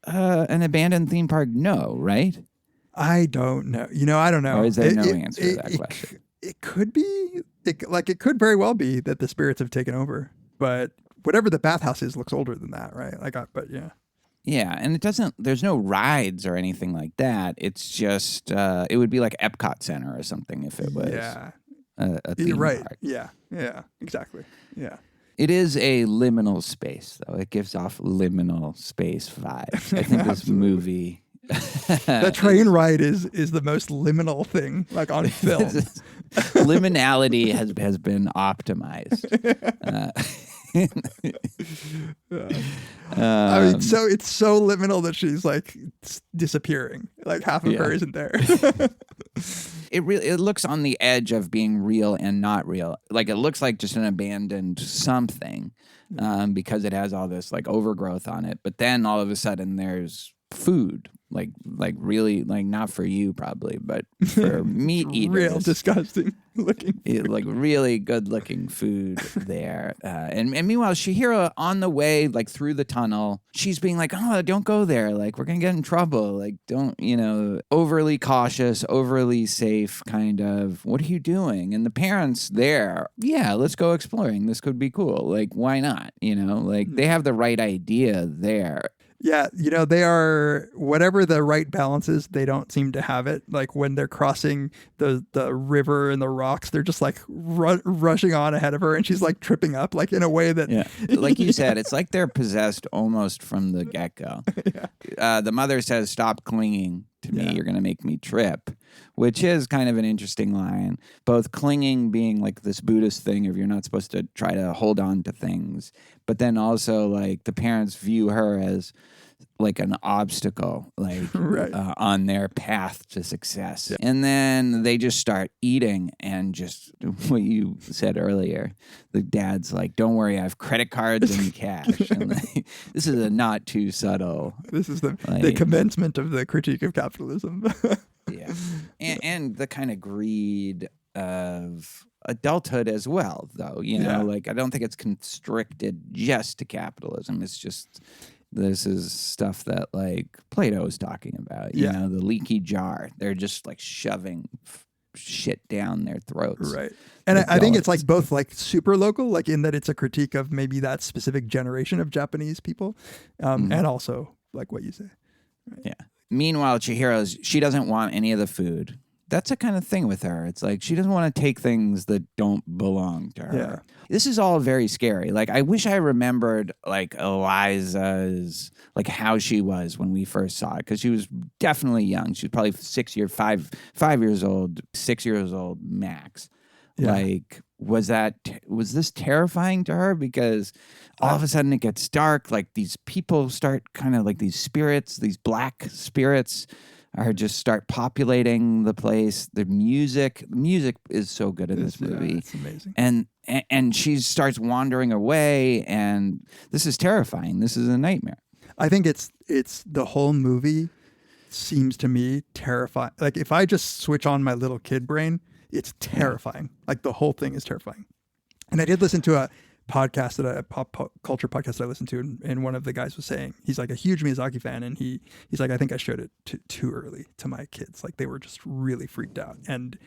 an abandoned theme park? No, right? I don't know. I don't know. Or is there no answer to that question? It could be. It could very well be that the spirits have taken over. But whatever the bathhouse is looks older than that, right? But yeah. Yeah, and there's no rides or anything like that. It's just, it would be like Epcot Center or something if it was a theme park. Yeah, exactly. Yeah. It is a liminal space, though. It gives off liminal space vibes. I think this movie... The train ride is the most liminal thing, on film. Liminality has been optimized. So it's so liminal that she's disappearing. Half of her isn't there. It looks on the edge of being real and not real. It looks like just an abandoned something, because it has all this overgrowth on it. But then all of a sudden there's food like really, like not for you probably, but for meat eaters. Real disgusting looking. Like really good looking food there. And meanwhile, Chihiro on the way, like through the tunnel, she's being like, oh, don't go there. Like, we're going to get in trouble. Like, don't, overly cautious, overly safe kind of, what are you doing? And the parents there, yeah, let's go exploring. This could be cool. Like, why not? Like they have the right idea there. Yeah, they are, whatever the right balance is, they don't seem to have it. Like when they're crossing the river and the rocks, they're just like rushing on ahead of her, and she's like tripping up, like in a way that... Yeah, like you said, it's like they're possessed almost from the get-go. Yeah. The mother says, stop clinging to me, you're going to make me trip, which is kind of an interesting line. Both clinging being like this Buddhist thing of you're not supposed to try to hold on to things, but then also like the parents view her as like an obstacle, like right. On their path to success. Yeah. And then they just start eating, and just what you said earlier, the dad's like, don't worry, I have credit cards and cash. And this is a not too subtle. This is the commencement of the critique of capitalism. Yeah. And the kind of greed of adulthood as well, though, like I don't think it's constricted just to capitalism. It's just... This is stuff that like Plato is talking about, the leaky jar. They're just like shoving shit down their throats. Right. And I think it's like both like super local, like in that it's a critique of maybe that specific generation of Japanese people, and also like what you say. Right. Yeah. Meanwhile, she doesn't want any of the food. That's a kind of thing with her. It's like she doesn't want to take things that don't belong to her. Yeah. This is all very scary. Like, I wish I remembered, like, Eliza's, like, how she was when we first saw it, because she was definitely young. She was probably 5 years old, 6 years old max. Yeah. Like, was this terrifying to her? Because all of a sudden it gets dark. Like, these people start kind of like these spirits, these black spirits are just start populating the place. The music is so good in this movie. It's amazing. And she starts wandering away, and this is terrifying. This is a nightmare. I think it's the whole movie seems to me terrifying. Like if I just switch on my little kid brain, it's terrifying. Like the whole thing is terrifying. And I did listen to a podcast a pop culture podcast that I listened to, and one of the guys was saying he's like a huge Miyazaki fan, and he's like, I think I showed it too early to my kids. Like they were just really freaked out. And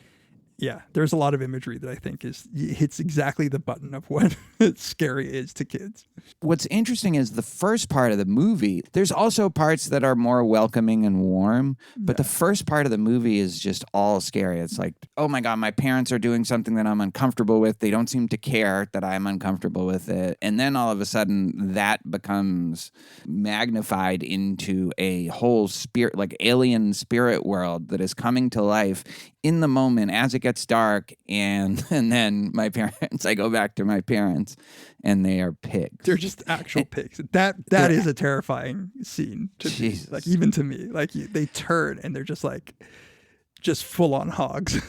yeah, there's a lot of imagery that I think hits exactly the button of what scary is to kids. What's interesting is the first part of the movie, there's also parts that are more welcoming and warm, but the first part of the movie is just all scary. It's like, oh my God, my parents are doing something that I'm uncomfortable with. They don't seem to care that I'm uncomfortable with it. And then all of a sudden that becomes magnified into a whole spirit, like alien spirit world that is coming to life in the moment as it gets dark. And then I go back to my parents, and they are pigs. They're just actual pigs. That is a terrifying scene to me. Like even to me, like they turn and they're just full on hogs.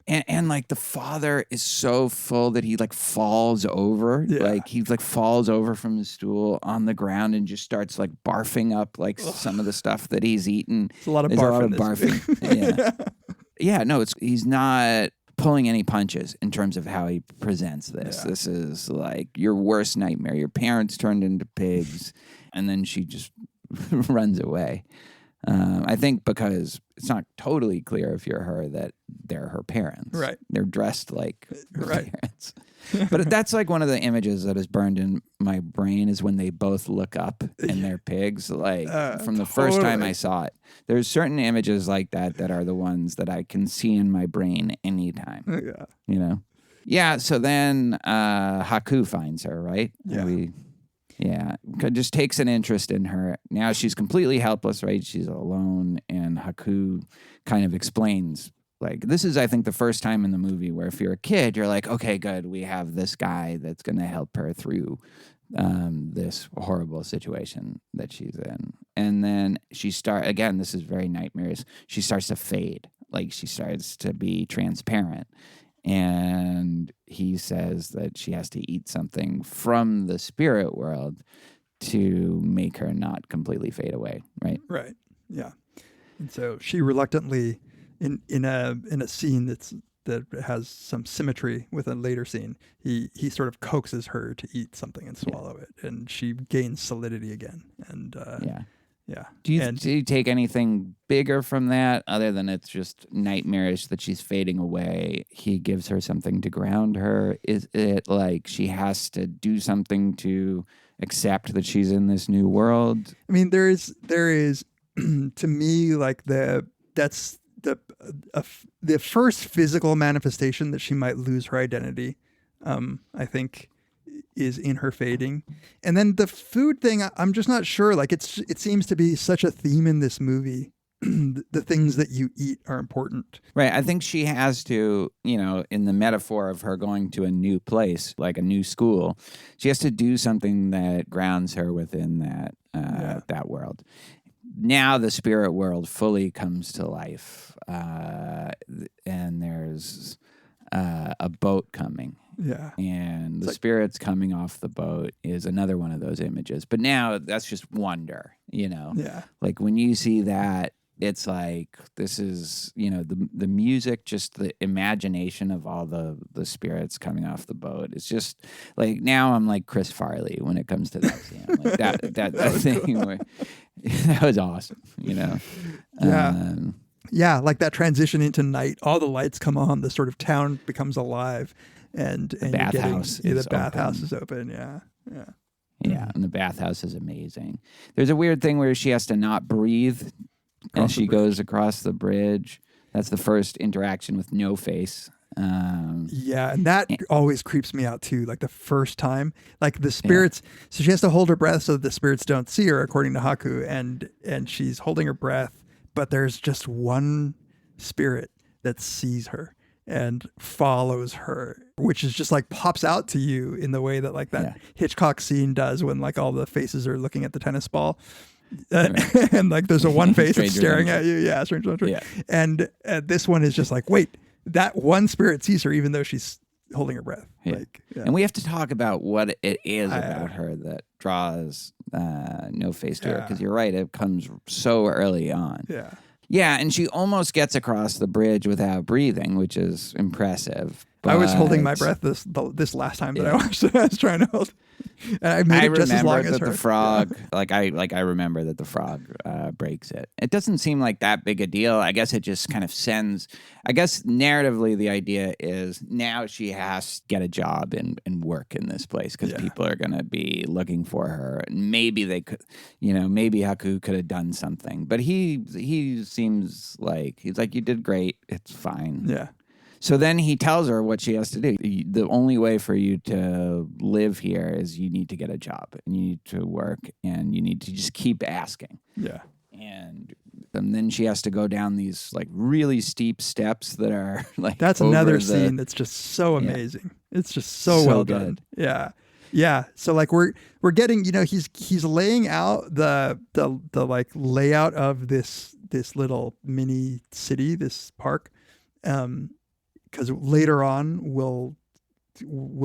And like the father is so full that he like falls over, like he like falls over from his stool on the ground and just starts like barfing up like some of the stuff that he's eaten. It's a lot of barfing. Yeah. Yeah, no, he's not pulling any punches in terms of how he presents this. Yeah. This is like your worst nightmare. Your parents turned into pigs, and then she just runs away. I think because it's not totally clear if you're her that they're her parents. Right. They're dressed like her parents. But that's like one of the images that is burned in my brain is when they both look up and they're pigs. Like from the first time I saw it, there's certain images like that are the ones that I can see in my brain anytime. Yeah. Yeah. So then Haku finds her, right? Yeah. Just takes an interest in her. Now she's completely helpless, right? She's alone, and Haku kind of explains. Like, this is, I think, the first time in the movie where if you're a kid, you're like, okay, good, we have this guy that's going to help her through this horrible situation that she's in. And then again, this is very nightmares. She starts to fade. Like, she starts to be transparent. And he says that she has to eat something from the spirit world to make her not completely fade away, right? Right, yeah. And so she reluctantly, in a scene that has some symmetry with a later scene, he sort of coaxes her to eat something and swallow it, and she gains solidity again. And yeah. Do you take anything bigger from that other than it's just nightmarish that she's fading away? He gives her something to ground her. Is it like she has to do something to accept that she's in this new world? I mean, there is to me, like that's the first physical manifestation that she might lose her identity. I think is in her fading, and then the food thing. I'm just not sure. Like it seems to be such a theme in this movie. The things that you eat are important. Right. I think she has to, in the metaphor of her going to a new place, like a new school, she has to do something that grounds her within that world. Now the spirit world fully comes to life, and there's a boat coming. Yeah. And the spirits coming off the boat is another one of those images. But now that's just wonder, Yeah. Like when you see that, it's like this is, the music, just the imagination of all the spirits coming off the boat. It's just like now I'm like Chris Farley when it comes to that scene. Like that thing cool. where that was awesome, Yeah. Yeah, like that transition into night, all the lights come on, the sort of town becomes alive, and the bathhouse is open. Yeah. Yeah, and the bathhouse is amazing. There's a weird thing where she has to not breathe as she goes across the bridge. That's the first interaction with No Face. Yeah, and that always creeps me out too. Like the first time, like the spirits. Yeah. So she has to hold her breath so that the spirits don't see her, according to Haku, and she's holding her breath, but there's just one spirit that sees her and follows her, which is just like pops out to you in the way that like that Hitchcock scene does when like all the faces are looking at the tennis ball. And like there's a one face that's staring at you. Yeah, Stranger Than Fiction. Yeah. And this one is just like, wait, that one spirit sees her even though she's holding her breath. Yeah. Like, And we have to talk about what it is about her that draws No Face to her, because you're right, it comes so early on. Yeah. Yeah, and she almost gets across the bridge without breathing, which is impressive. I was holding my breath this last time that I watched it. I was trying to hold, and I made it just as long as her. The frog, I remember that the frog breaks it. It doesn't seem like that big a deal. I guess it just kind of sends. I guess narratively, the idea is now she has to get a job and work in this place because people are going to be looking for her. And maybe they could, maybe Haku could have done something. But he seems like he's like, you did great. It's fine. Yeah. So then he tells her what she has to do. The only way for you to live here is you need to get a job and you need to work and you need to just keep asking. Yeah. And then she has to go down these like really steep steps that are like that's another scene that's just so amazing. Yeah. It's just so well done. Yeah. Yeah. So like we're getting, he's laying out the like layout of this little mini city, this park. Because later on we'll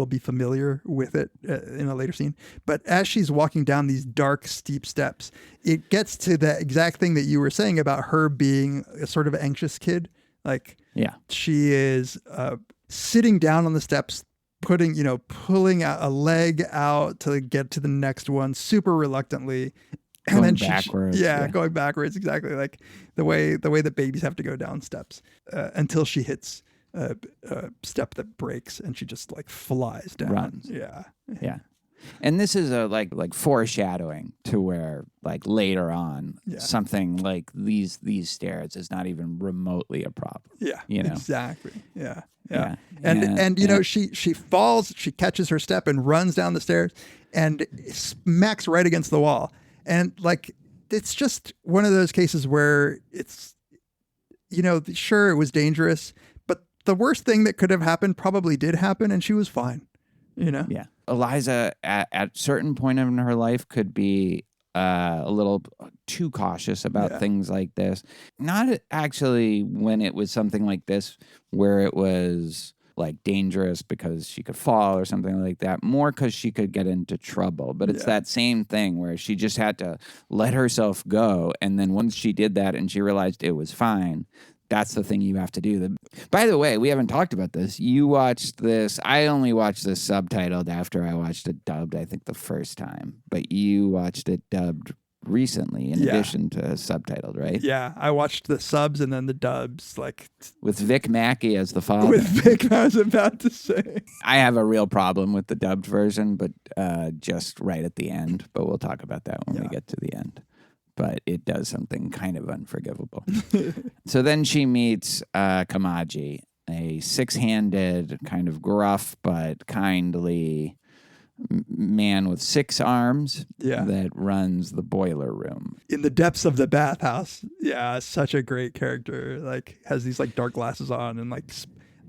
be familiar with it in a later scene. But as she's walking down these dark, steep steps, it gets to the exact thing that you were saying about her being a sort of anxious kid. Like, she is sitting down on the steps, pulling out a leg out to get to the next one super reluctantly. And going then backwards. Going backwards, exactly like the way that babies have to go down steps until she hits a step that breaks and she just like flies down. Runs. Yeah. And this is a like foreshadowing to where like later on something like these stairs is not even remotely a problem. Yeah. Exactly. Yeah. And she falls, she catches her step and runs down the stairs and smacks right against the wall. And like, it's just one of those cases where it's, sure, it was dangerous, but the worst thing that could have happened probably did happen and she was fine, Yeah. Eliza at certain point in her life could be a little too cautious about things like this. Not actually when it was something like this where it was like dangerous because she could fall or something like that, more because she could get into trouble. But it's that same thing where she just had to let herself go. And then once she did that and she realized it was fine, that's the thing you have to do. By the way, we haven't talked about this. You watched this. I only watched this subtitled after I watched it dubbed, I think the first time. But you watched it dubbed recently in addition to subtitled, right? Yeah, I watched the subs and then the dubs, like with Vic Mackey as the father. with Vic, I was about to say. I have a real problem with the dubbed version, but just right at the end. But we'll talk about that when we get to the end. But it does something kind of unforgivable. So then she meets Kamaji, a six-handed, kind of gruff but kindly man with 6 arms that runs the boiler room. In the depths of the bathhouse. Yeah, such a great character. Like, has these like dark glasses on and like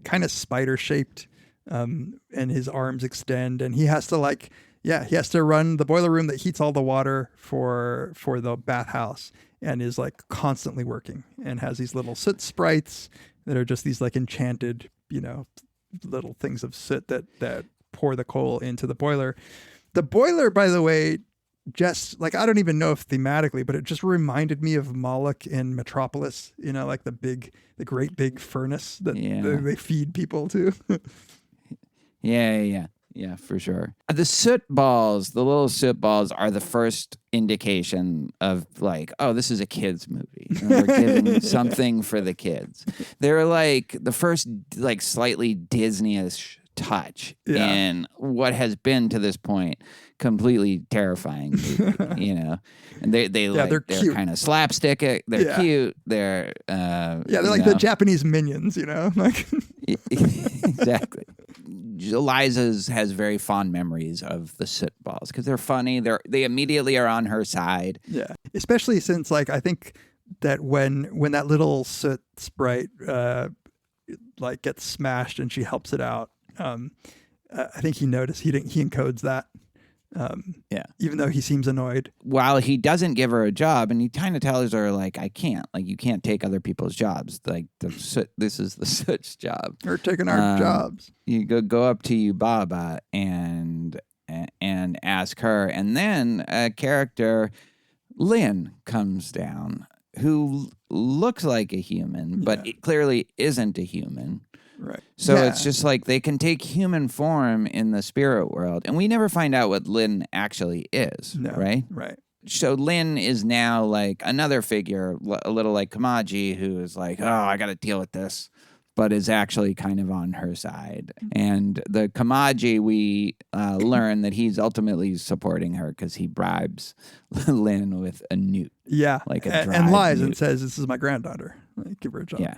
kind of spider-shaped, and his arms extend, and he has to like... Yeah, he has to run the boiler room that heats all the water for the bathhouse, and is like constantly working, and has these little soot sprites that are just these like enchanted, little things of soot that pour the coal into the boiler. The boiler, by the way, just like, I don't even know if thematically, but it just reminded me of Moloch in Metropolis, like the great big furnace that they feed people to. Yeah, for sure. The soot balls, the little soot balls, are the first indication of like, oh, this is a kids movie. And we're giving something for the kids. They're like the first like slightly Disney-ish touch in what has been to this point completely terrifying movie, And they're kind of slapstick. They're cute. They're they're like the Japanese Minions, like exactly. Eliza has very fond memories of the soot balls because they're funny. They immediately are on her side. Yeah, especially since like I think that when that little soot sprite like gets smashed and she helps it out, I think he noticed he encodes that. Even though he seems annoyed. While he doesn't give her a job, and he kind of tells her, like, I can't. Like, you can't take other people's jobs. Like, this is the soot's job. They're taking our jobs. You go up to Yubaba and ask her. And then a character, Lynn, comes down, who looks like a human, but it clearly isn't a human. Right. So it's just like they can take human form in the spirit world. And we never find out what Lynn actually is, right? Right. So Lynn is now like another figure, a little like Kamaji, who is like, oh, I got to deal with this, but is actually kind of on her side. And the Kamaji, we learn that he's ultimately supporting her because he bribes Lynn with a newt. Yeah. Like and lies and says, this is my granddaughter. Like, give her a job. Yeah.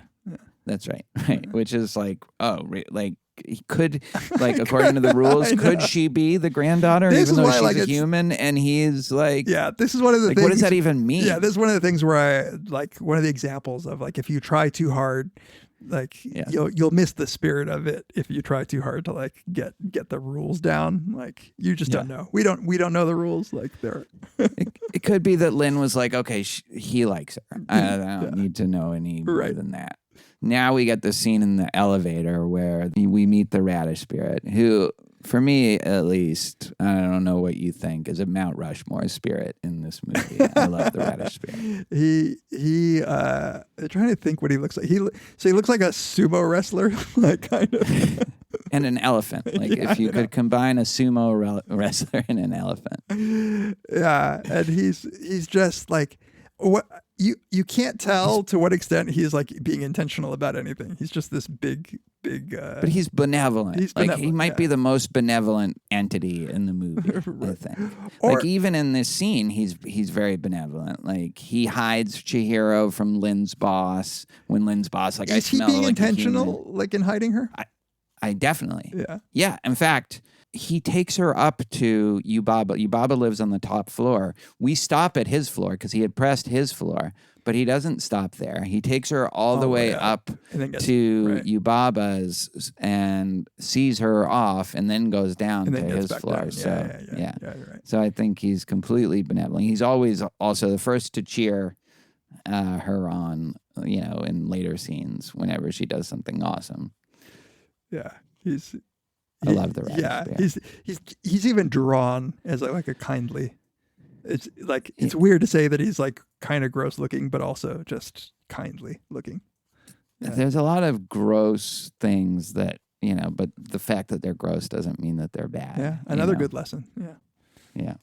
That's right. Right. Which is like, like he could, like, according to the rules, could she be the granddaughter even though she's a human? And he's like, this is one of the things. What does that even mean? Yeah, this is one of the things where I like one of the examples of like, if you try too hard, like you'll miss the spirit of it if you try too hard to like get the rules down. Like, you just don't know. We don't know the rules. Like, they're it could be that Lynn was like, okay, he likes her. I don't need to know any more than that. Now we get the scene in the elevator where we meet the radish spirit, who, for me at least, I don't know what you think, is a Mount Rushmore spirit in this movie. I love the radish spirit. I'm trying to think what he looks like. He looks like a sumo wrestler, like, kind of. And an elephant. Like, if you could combine a sumo wrestler and an elephant. Yeah, and he's just like, what you can't tell to what extent he's like being intentional about anything. He's just this big. But he's benevolent. He might be the most benevolent entity in the movie. I think. Like, even in this scene, he's very benevolent. Like, he hides Chihiro from Lynn's boss when Lynn's boss, like, is he being intentional, like, in hiding her? I definitely. Yeah. In fact, he takes her up to Yubaba. Yubaba lives on the top floor. We stop at his floor because he had pressed his floor, but he doesn't stop there. He takes her all the way up to Yubaba's and sees her off, and then goes down to his floor. Yeah, you're right. So I think he's completely benevolent. He's always also the first to cheer her on, in later scenes whenever she does something awesome. Yeah. He's I love the rabbit. yeah. He's even drawn as like a kindly. It's like it's weird to say that he's like kind of gross looking, but also just kindly looking. Yeah. There's a lot of gross things that, but the fact that they're gross doesn't mean that they're bad. Yeah. Another good lesson. Yeah. Yeah.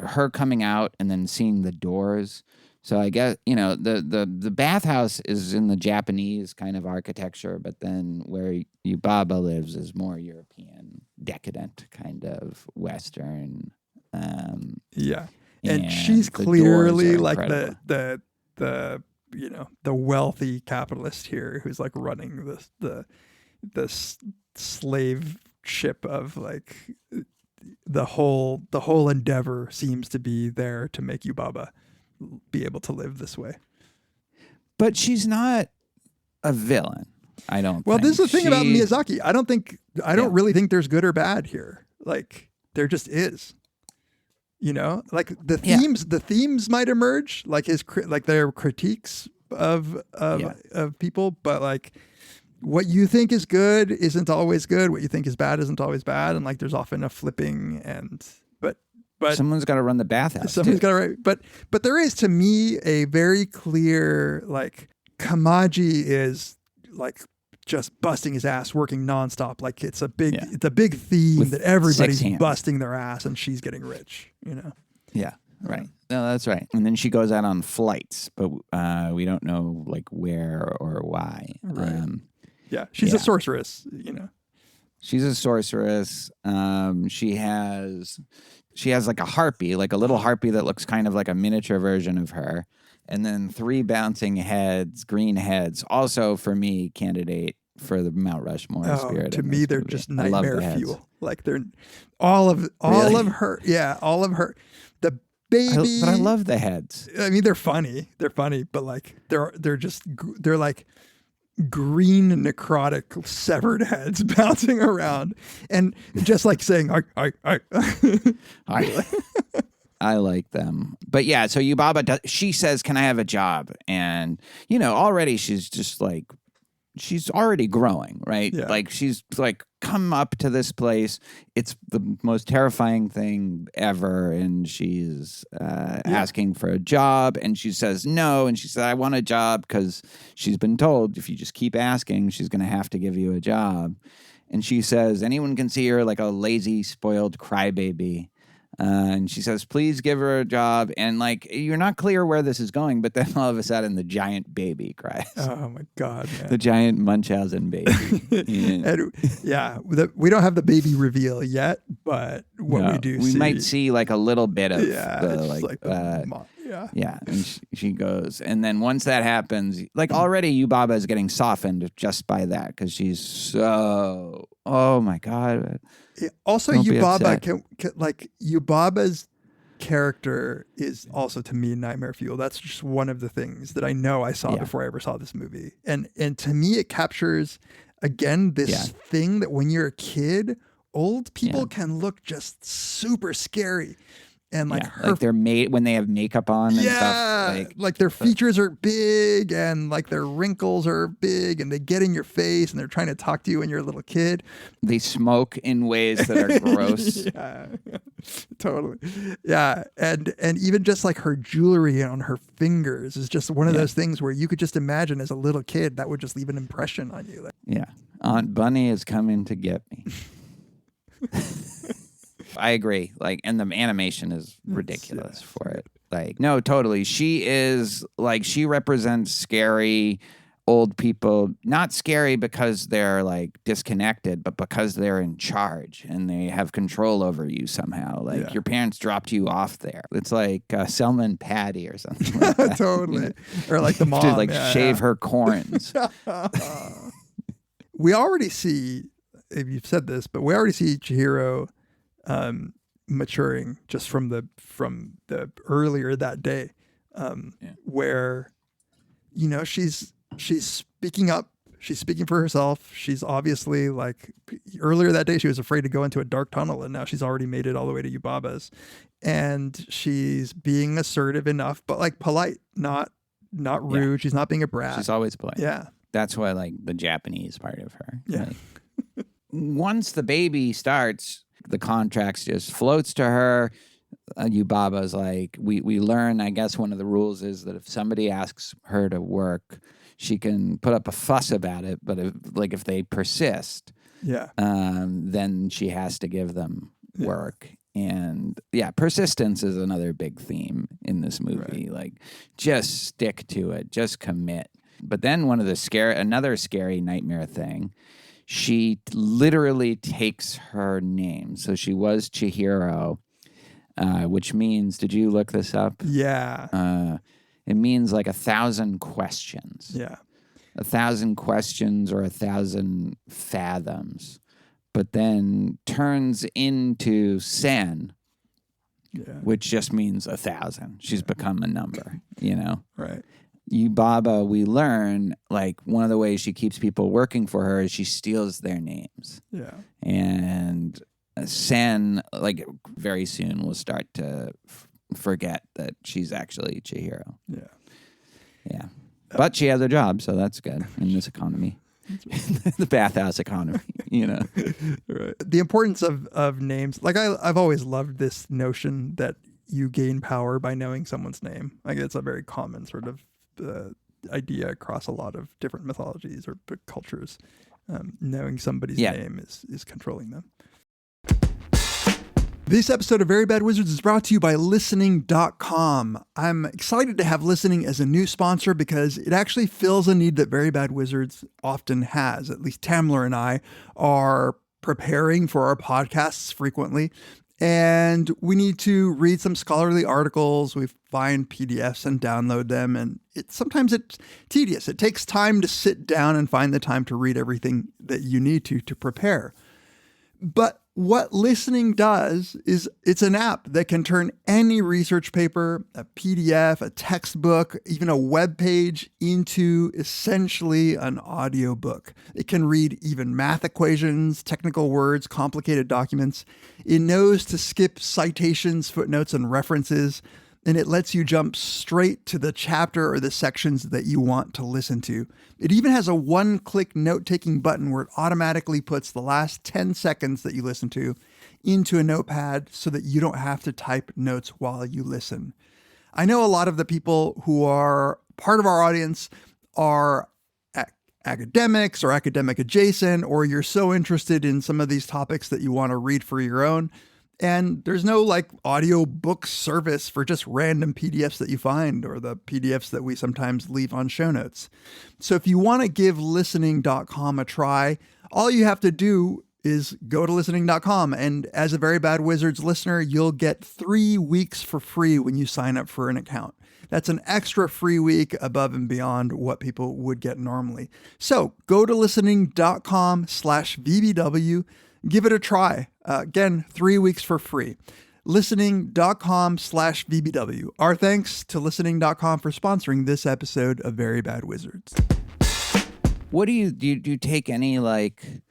Her coming out and then seeing the doors. So I guess, the bathhouse is in the Japanese kind of architecture, but then where Yubaba lives is more European, decadent kind of Western. Yeah. And she's the clearly doors are like incredible. the wealthy capitalist here who's like running the slave ship of like the whole endeavor seems to be there to make Yubaba be able to live this way. But she's not a villain, I don't Well, think. this is the thing about Miyazaki. I don't really think there's good or bad here. Like there just is. Like the themes might emerge, like their critiques of people, but like what you think is good isn't always good. What you think is bad isn't always bad, and like there's often a flipping but someone's got to run the bathhouse. Somebody's got to write. But there is to me a very clear like Kamaji is like just busting his ass, working nonstop. Like it's a big theme With that everybody's 6 hands. busting their ass and she's getting rich. Yeah, right. No, that's right. And then she goes out on flights, but we don't know like where or why. Right. Yeah, she's a sorceress. She's a sorceress. She has like a harpy, like a little harpy that looks kind of like a miniature version of her. And then 3 bouncing heads, green heads. Also, for me, candidate for the Mount Rushmore spirit. To me, they're movie. just I love the nightmare heads. fuel. Like they're all of her. Yeah, all of her. The baby. But I love the heads. I mean, they're funny. But like they're like green necrotic severed heads bouncing around and just like saying I I like them. But yeah, so Yubaba, she says, can I have a job? And, already she's just like, she's already growing, right? Yeah. Like she's like, come up to this place. It's the most terrifying thing ever. And she's asking for a job. And she says no. And she said, I want a job because she's been told if you just keep asking, she's going to have to give you a job. And she says, anyone can see her like a lazy, spoiled crybaby. And she says, please give her a job. And like, you're not clear where this is going, but then all of a sudden the giant baby cries. Oh my God, man. The giant Munchausen baby. We don't have the baby reveal yet, but what we do we see. might see like a little bit of yeah. And she goes, and then once that happens, like already Yubaba is getting softened just by that because she's so, oh my God. Also, Don't be Yubaba upset. like Yubaba's character is also to me nightmare fuel. That's just one of the things that I know I saw before I ever saw this movie, and to me it captures again this thing that when you're a kid, old people can look just super scary. And like they're made when they have makeup on and stuff. Like their features are big and like their wrinkles are big and they get in your face and they're trying to talk to you when you're a little kid. They smoke in ways that are gross. Yeah, totally. Yeah. And even just like her jewelry on her fingers is just one of those things where you could just imagine as a little kid that would just leave an impression on you. Yeah. Aunt Bunny is coming to get me. I agree. Like, and the animation is ridiculous for it. Like, no, totally. She is like, she represents scary old people, not scary because they're like disconnected, but because they're in charge and they have control over you somehow. Like your parents dropped you off there. It's like Selma and Patty or something like that. Totally. Or like the mom. To like shave her corns. We already see, if you've said this, but we already see Chihiro maturing just from the earlier that day, where she's speaking up, she's speaking for herself. She's obviously like earlier that day she was afraid to go into a dark tunnel, and now she's already made it all the way to Yubaba's, and she's being assertive enough, but like polite, not rude. She's not being a brat. She's always polite. Yeah, that's why I like the Japanese part of her. Yeah. Like, once the baby starts, the contracts just floats to her. Yubaba's like, we learn, I guess one of the rules is that if somebody asks her to work, she can put up a fuss about it, but if they persist, Yeah. then she has to give them work. And persistence is another big theme in this movie. Right. Like, just stick to it, just commit. But then another scary nightmare thing, she literally takes her name. So she was Chihiro, which means, did you look this up? Yeah. It means like 1,000 questions. Yeah. 1,000 questions or 1,000 fathoms, but then turns into sen, which just means 1,000. She's become a number, Right. Yubaba, we learn, like, one of the ways she keeps people working for her is she steals their names. Yeah. And sen, like, very soon will start to forget that she's actually Chihiro. Yeah. Yeah. But she has a job, so that's good in this economy. The bathhouse economy, Right. The importance of names. Like, I've always loved this notion that you gain power by knowing someone's name. Like, it's a very common sort of idea across a lot of different mythologies or cultures. Knowing somebody's name is controlling them. This episode of Very Bad Wizards is brought to you by listening.com. I'm excited to have Listening as a new sponsor because it actually fills a need that Very Bad Wizards often has. At least Tamler and I are preparing for our podcasts frequently, and we need to read some scholarly articles. We find PDFs and download them, and sometimes it's tedious. It takes time to sit down and find the time to read everything that you need to prepare. But what Listening does is it's an app that can turn any research paper, a PDF, a textbook, even a web page into essentially an audiobook. It can read even math equations, technical words, complicated documents. It knows to skip citations, footnotes, and references, and it lets you jump straight to the chapter or the sections that you want to listen to. It even has a one-click note-taking button where it automatically puts the last 10 seconds that you listen to into a notepad so that you don't have to type notes while you listen. I know a lot of the people who are part of our audience are academics or academic adjacent, or you're so interested in some of these topics that you want to read for your own. And there's no like audio book service for just random PDFs that you find or the PDFs that we sometimes leave on show notes. So if you want to give listening.com a try, all you have to do is go to listening.com. And as a Very Bad Wizards listener, you'll get 3 weeks for free when you sign up for an account. That's an extra free week above and beyond what people would get normally. So go to listening.com/VBW. Give it a try. Again, 3 weeks for free. Listening.com/VBW. Our thanks to listening.com for sponsoring this episode of Very Bad Wizards. What do you take any, like,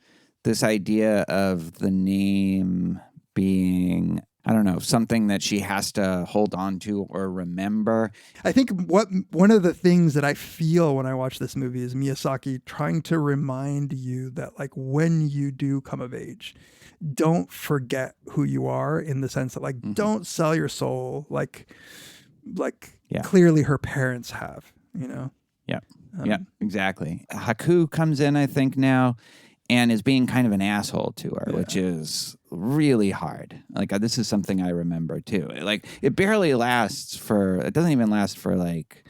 this idea of the name being, I don't know, something that she has to hold on to or remember? I think one of the things that I feel when I watch this movie is Miyazaki trying to remind you that, like, when you do come of age, don't forget who you are, in the sense that, like, don't sell your soul like clearly her parents have, Yeah. Yeah, exactly. Haku comes in, I think, now, and is being kind of an asshole to her, which is really hard. Like, this is something I remember too. Like, it barely lasts it doesn't even last for like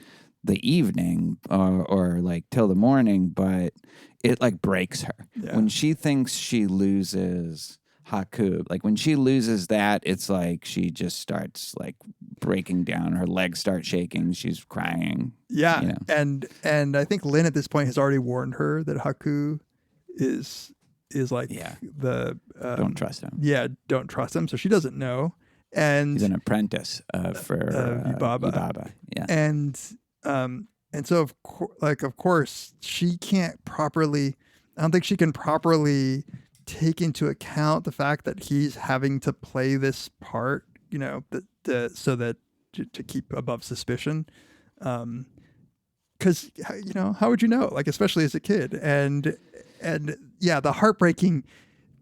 the evening or like till the morning, but it like breaks her. Yeah. When she thinks she loses Haku, like when she loses that, it's like she just starts like breaking down. Her legs start shaking. She's crying. Yeah. And I think Lynn at this point has already warned her that Haku is like the don't trust him. Yeah, don't trust him. So she doesn't know, and he's an apprentice for Yubaba. Yeah, and so of course she can't properly. I don't think she can properly take into account the fact that he's having to play this part, so that to keep above suspicion. Because how would you know? Like, especially as a kid, and yeah, the heartbreaking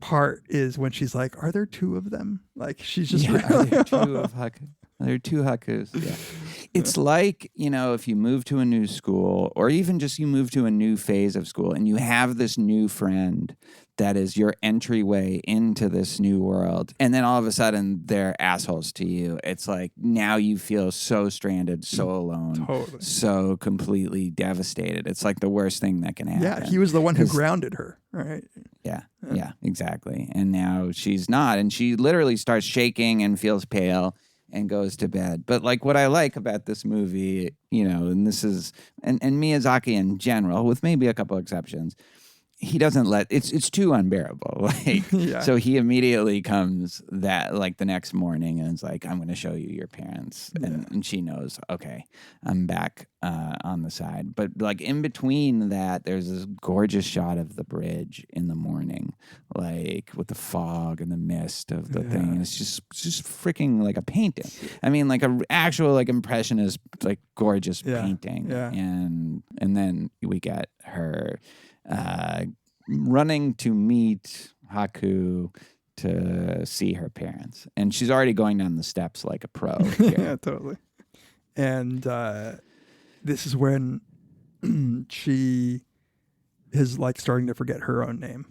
part is when she's like, "Are there two of them?" Like she's just Yeah, really there are two Hakus. Yeah. It's like, if you move to a new school or even just you move to a new phase of school and you have this new friend that is your entryway into this new world. And then all of a sudden they're assholes to you. It's like now you feel so stranded, so alone, Totally. so completely devastated. It's like the worst thing that can happen. Yeah, he was the one who grounded her, right? Yeah, exactly. And now she's not. And she literally starts shaking and feels pale and goes to bed. But like what I like about this movie, and this is, and Miyazaki in general, with maybe a couple exceptions, he doesn't let it's too unbearable. So he immediately comes the next morning and is like, I'm going to show you your parents. And she knows, okay, I'm back on the side. But like in between that, there's this gorgeous shot of the bridge in the morning, like with the fog and the mist of the thing. It's just freaking like a painting. I mean, like an actual like impressionist, like gorgeous painting. Yeah. And then we get her running to meet Haku to see her parents. And she's already going down the steps like a pro here. Yeah, totally. And this is when she is like starting to forget her own name.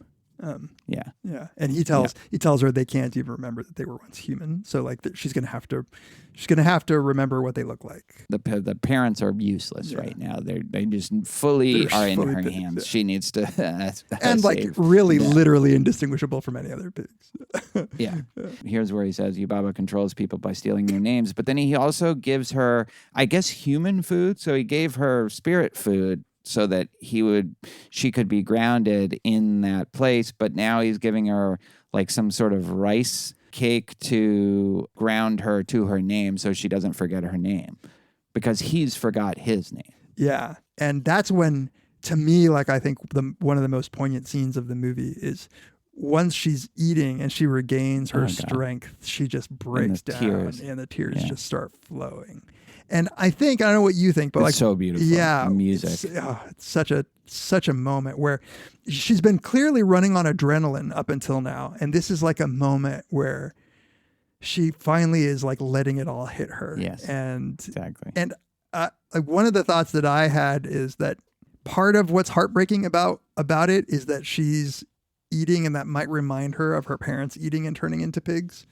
Yeah. And he tells her they can't even remember that they were once human. So like she's gonna have to remember what they look like. The parents are useless right now. They just fully are in her hands. Yeah. She needs to And like save really them. literally indistinguishable from any other pigs. Yeah. Here's where he says Yubaba controls people by stealing their names, but then he also gives her, I guess, human food. So he gave her spirit food so that she could be grounded in that place. But now he's giving her like some sort of rice cake to ground her to her name so she doesn't forget her name because he's forgot his name. Yeah. And that's when, to me, like I think one of the most poignant scenes of the movie is once she's eating and she regains her strength, she just breaks down and the tears just start flowing. And I don't know what you think, but it's so beautiful. Yeah, music. It's such a moment where she's been clearly running on adrenaline up until now, and this is like a moment where she finally is like letting it all hit her. Yes, and exactly. And like one of the thoughts that I had is that part of what's heartbreaking about it is that she's eating, and that might remind her of her parents eating and turning into pigs.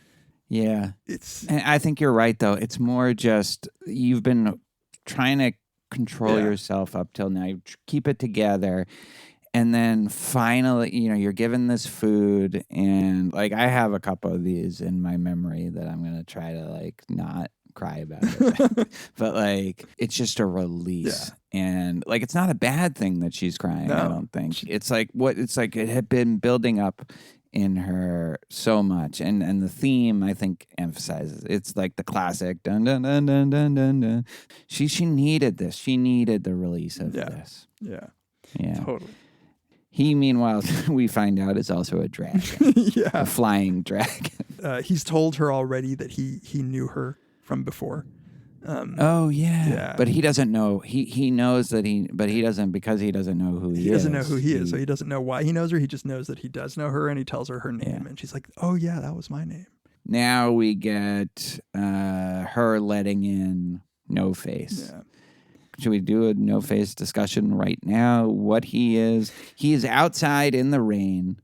Yeah. And I think you're right, though. It's more just you've been trying to control yourself up till now. You keep it together. And then finally, you're given this food. And like I have a couple of these in my memory that I'm going to try to like not cry about it. But like it's just a release. Yeah. And like it's not a bad thing that she's crying, I don't think. It's like it had been building up in her so much, and the theme I think emphasizes it's like the classic dun dun dun dun dun dun dun. She needed this. She needed the release of this. Yeah, totally. He, meanwhile, we find out is also a dragon. A flying dragon. He's told her already that he knew her from before. But he doesn't know. He knows that but he doesn't, because he doesn't know who he is. He doesn't know who he is, so he doesn't know why he knows her. He just knows that he does know her, and he tells her name, and she's like, "Oh yeah, that was my name." Now we get her letting in No Face. Yeah. Should we do a No Face discussion right now? What he is outside in the rain.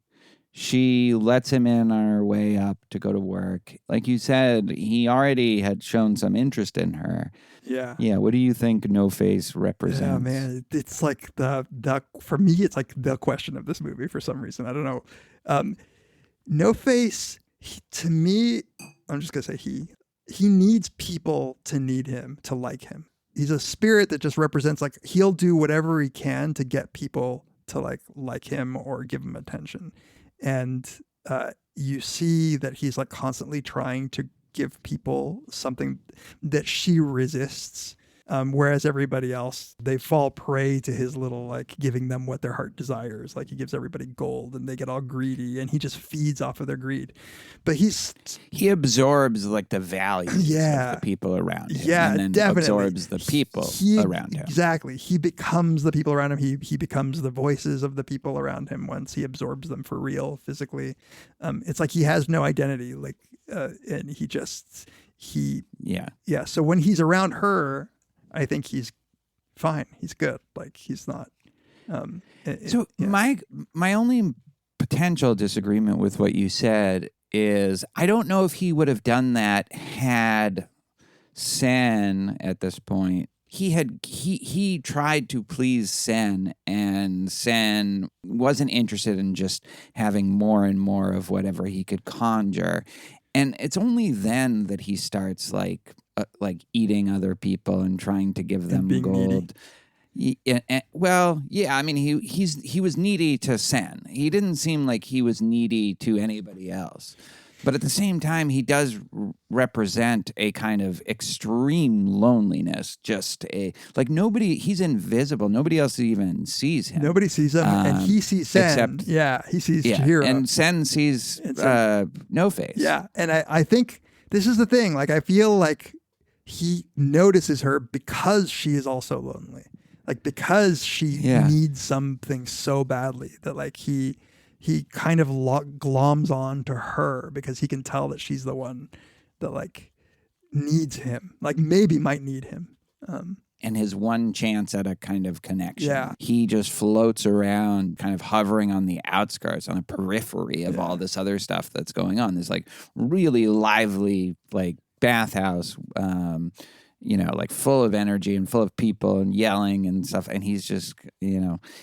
She lets him in on her way up to go to work. Like you said, he already had shown some interest in her. Yeah. Yeah. What do you think No Face represents? Yeah, man. It's like the for me, it's like the question of this movie for some reason. I don't know. No Face, to me, I'm just going to say he needs people to need him, to like him. He's a spirit that just represents like he'll do whatever he can to get people to like him or give him attention. And you see that he's like constantly trying to give people something that she resists. Whereas everybody else, they fall prey to his little, like, giving them what their heart desires. Like, he gives everybody gold and they get all greedy and he just feeds off of their greed. But he absorbs like the values of the people around him. Yeah, and then definitely. absorbs the people around him. Exactly. He becomes the people around him. He becomes the voices of the people around him once he absorbs them for real, physically. It's like he has no identity, like, and yeah. So when he's around her, I think he's fine. He's good. Like, he's not. My only potential disagreement with what you said is I don't know if he would have done that had Sen at this point. He tried to please Sen, and Sen wasn't interested in just having more and more of whatever he could conjure. And it's only then that he starts like eating other people and trying to give them gold. Well, yeah. I mean, he was needy to Sen. He didn't seem like he was needy to anybody else. But at the same time, he does represent a kind of extreme loneliness. Just he's invisible. Nobody else even sees him. Nobody sees him, and he sees Sen. He sees Chihiro. And Sen sees No Face. Yeah, and I think this is the thing. Like, I feel like he notices her because she is also lonely. Like, because she needs something so badly that, like, he kind of gloms on to her because he can tell that she's the one that, like, needs him, like, maybe might need him. And his one chance at a kind of connection. Yeah. He just floats around kind of hovering on the outskirts, on the periphery of all this other stuff that's going on. This, like, really lively, like, bathhouse, like full of energy and full of people and yelling and stuff. And he's just,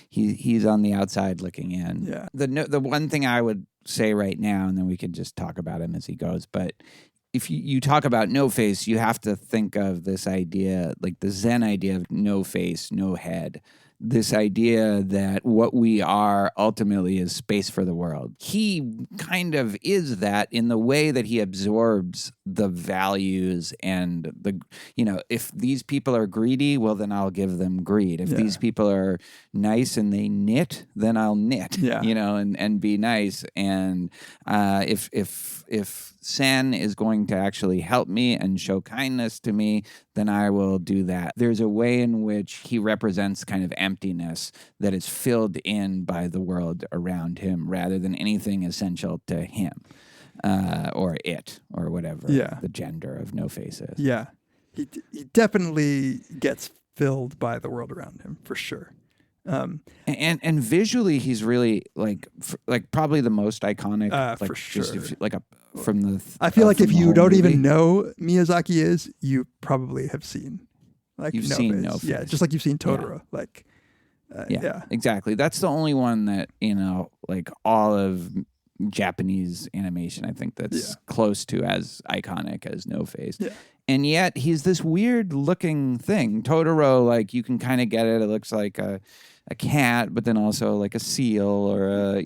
he's on the outside looking in. Yeah. The one thing I would say right now, and then we can just talk about him as he goes, but if you talk about no face, you have to think of this idea, like the Zen idea of no face, no head. This idea that what we are ultimately is space for the world. He kind of is that in the way that he absorbs the values and if these people are greedy, well, then I'll give them greed. If these people are nice and they knit, then I'll knit, and be nice. And if Sen is going to actually help me and show kindness to me, then I will do that. There's a way in which he represents kind of emptiness that is filled in by the world around him rather than anything essential to him or it or whatever the gender of No Face is. Yeah. He definitely gets filled by the world around him, for sure. And visually, he's really like probably the most iconic. For sure. From the. I feel like if you don't even know Miyazaki is, you probably have seen. Like, you've No seen Face. No Face. Yeah, just like you've seen Totoro. Like, exactly. That's the only one that like all of Japanese animation, I think that's close to as iconic as No Face. Yeah. And yet he's this weird looking thing. Totoro, like, you can kind of get it. It looks like a cat, but then also like a seal or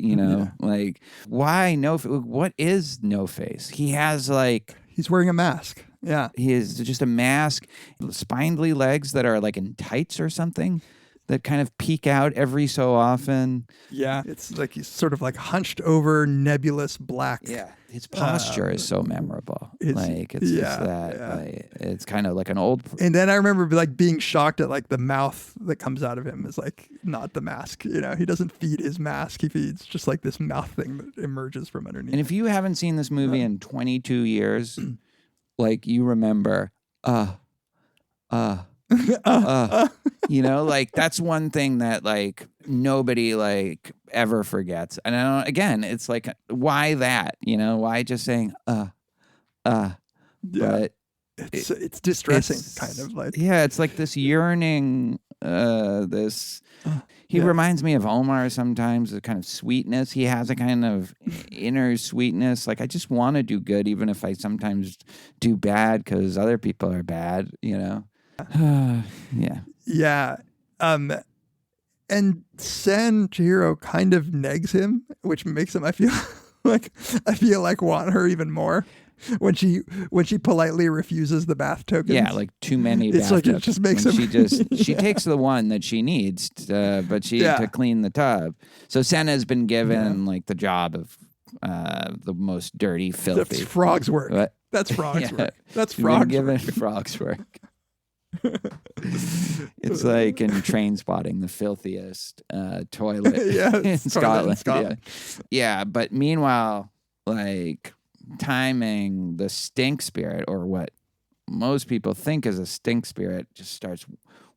like, why what is No Face? He has like... He's wearing a mask. Yeah. He is just a mask, spindly legs that are like in tights or something that kind of peek out every so often. Yeah. It's like he's sort of like hunched over, nebulous black. Yeah. His posture is so memorable. It's just that. Yeah. Like, it's kind of like an old. And then I remember like being shocked at like the mouth that comes out of him is like not the mask. He doesn't feed his mask. He feeds just like this mouth thing that emerges from underneath. And if you haven't seen this movie in 22 years, like, you remember, like, that's one thing that like nobody like ever forgets. And again, it's like, why that? Why just saying but it's distressing, kind of like. Yeah, it's like this yearning, he reminds me of Omar sometimes, the kind of sweetness. He has a kind of inner sweetness. Like, I just want to do good, even if I sometimes do bad because other people are bad, Yeah. Yeah. And Sen Chihiro kind of negs him, which makes him, I feel like want her even more. when she politely refuses the bath tokens. Yeah, like too many. It's like it bathtubs. just makes And him. she takes the one that she needs, but to clean the tub. So Senna's been given like the job of the most dirty, filthy. That's frog's work. What? That's frog's Yeah. work. That's She's been frog's given work. frog's work. It's like in Train Spotting, the filthiest toilet Yeah, in it's Scotland. Scotland. Yeah, but meanwhile, like timing the stink spirit, or what most people think is a stink spirit, just starts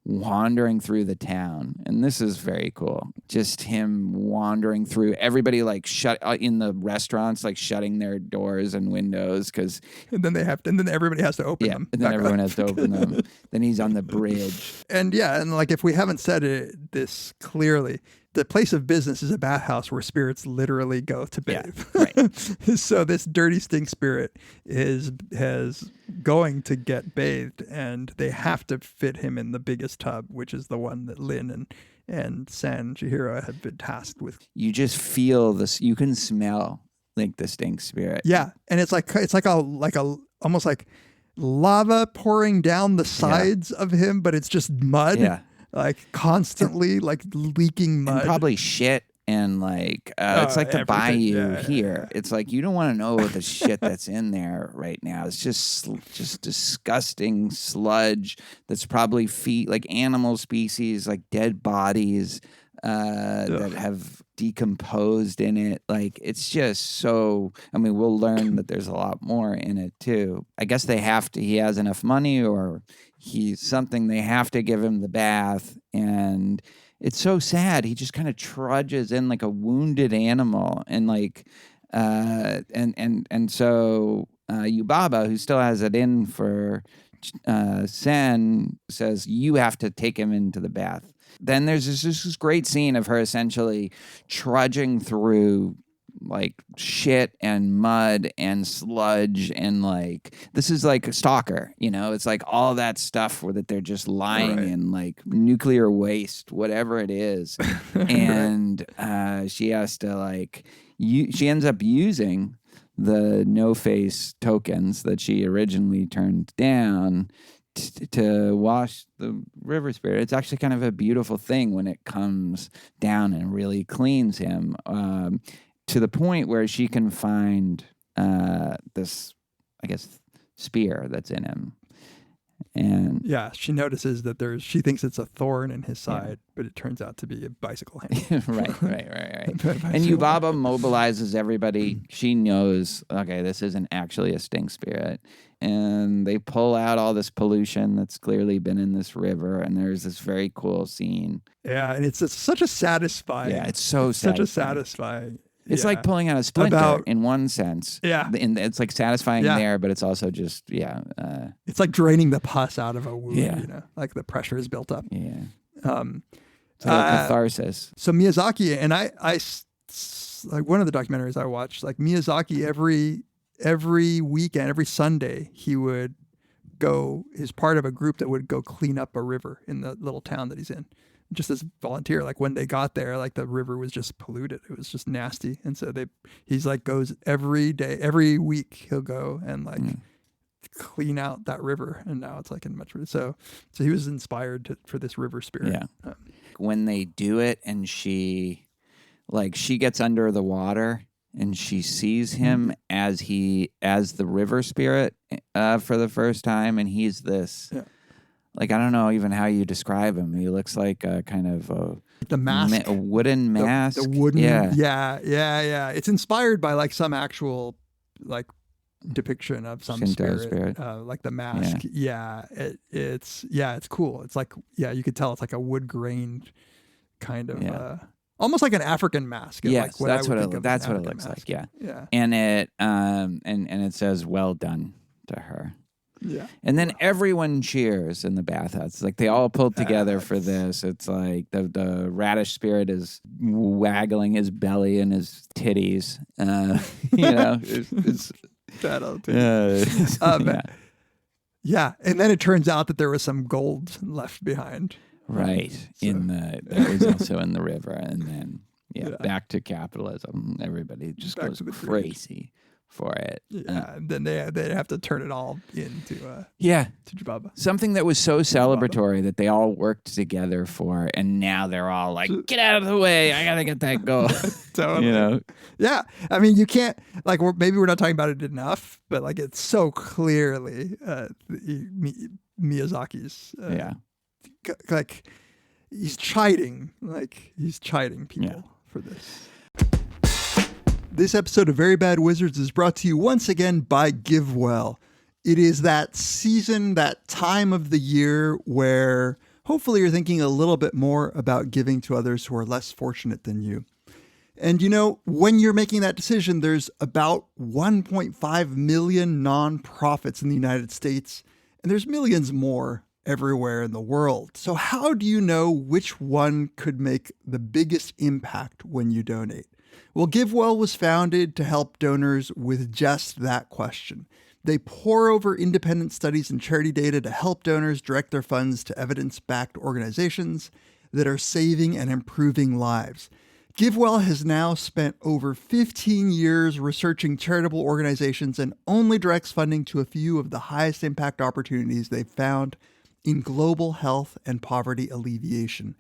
wandering through the town. And this is very cool. Just him wandering through, everybody like shut in the restaurants, like shutting their doors and windows because And then everybody has to open them. and then back everyone up. has to open them. Then he's on the bridge. And like if we haven't said this clearly, the place of business is a bathhouse where spirits literally go to bathe. Yeah, right. So this dirty stink spirit is going to get bathed, and they have to fit him in the biggest tub, which is the one that Lin and San Chihiro have been tasked with. You just feel this. You can smell like the stink spirit. Yeah, and it's like a almost like lava pouring down the sides of him, but it's just mud. Yeah. Like constantly like leaking mud. And probably shit. And like, it's like the everything. bayou Yeah, here. It's like, you don't want to know the shit that's in there right now. It's just disgusting sludge that's probably like animal species, like dead bodies that have decomposed in it. Like, it's just so, I mean, we'll learn that there's a lot more in it too. I guess he has enough money, or they have to give him the bath. And it's so sad. He just kind of trudges in like a wounded animal, and like, and so Yubaba, who still has it in for Sen, says you have to take him into the bath. Then there's this great scene of her essentially trudging through like shit and mud and sludge, and like this is like a stalker, it's like all that stuff that they're just lying in, like nuclear waste, whatever it is. And she has to she ends up using the no face tokens that she originally turned down to wash the river spirit. It's actually kind of a beautiful thing when it comes down and really cleans him. To the point where she can find this, I guess, spear that's in him. And yeah, she notices that she thinks it's a thorn in his side, but it turns out to be a bicycle handle. Right. And Yubaba mobilizes everybody. She knows, okay, this isn't actually a stink spirit. And they pull out all this pollution that's clearly been in this river. And there's this very cool scene. Yeah, and it's such a satisfying. Yeah, it's so such a satisfying. It's like pulling out a splinter in one sense. Yeah. It's like satisfying there, but it's also just, it's like draining the pus out of a wound, like the pressure is built up. Yeah. It's like catharsis. So Miyazaki, and I like one of the documentaries I watched, like Miyazaki every weekend, every Sunday, he would go, he's part of a group that would go clean up a river in the little town that he's in. Just as volunteer, like when they got there, like the river was just polluted. It was just nasty. And so he's like goes every day, every week he'll go and like clean out that river. And now it's like in much, so he was inspired for this river spirit. Yeah. When they do it and she gets under the water and she sees him as the river spirit for the first time. And he's this, like, I don't know even how you describe him. He looks like a kind of the mask, a wooden mask. The wooden, yeah. It's inspired by like some actual like depiction of some Shinto spirit. Like the mask. Yeah, it's cool. It's like you could tell it's like a wood grained kind of almost like an African mask. Yes, like that's what it African looks mask. like. Yeah. Yeah. And it and it says "well done" to her. Yeah. And then everyone cheers in the bathhouse. It's like they all pulled together for this. It's like the radish spirit is waggling his belly and his titties. It's Fat old titties. Yeah. And then it turns out that there was some gold left behind. Right. So, that was also in the river. And then back to capitalism. Everybody just goes crazy. for it. Yeah, then they have to turn it all into to Jababa. Something that was so celebratory that they all worked together for, and now they're all like, get out of the way, I gotta get that goal. Totally. Yeah, I mean, you can't, like, maybe we're not talking about it enough, but like, it's so clearly Miyazaki's like he's chiding people for this. This episode of Very Bad Wizards is brought to you once again by GiveWell. It is that season, that time of the year where hopefully you're thinking a little bit more about giving to others who are less fortunate than you. And when you're making that decision, there's about 1.5 million nonprofits in the United States, and there's millions more everywhere in the world. So how do you know which one could make the biggest impact when you donate? Well, GiveWell was founded to help donors with just that question. They pore over independent studies and charity data to help donors direct their funds to evidence-backed organizations that are saving and improving lives. GiveWell has now spent over 15 years researching charitable organizations and only directs funding to a few of the highest impact opportunities they've found in global health and poverty alleviation.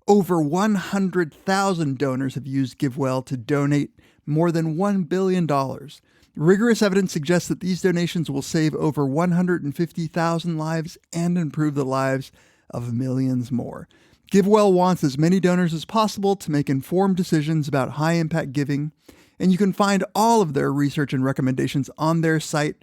Over 100,000 donors have used GiveWell to donate more than $1 billion. Rigorous evidence suggests that these donations will save over 150,000 lives and improve the lives of millions more. GiveWell wants as many donors as possible to make informed decisions about high-impact giving, and you can find all of their research and recommendations on their site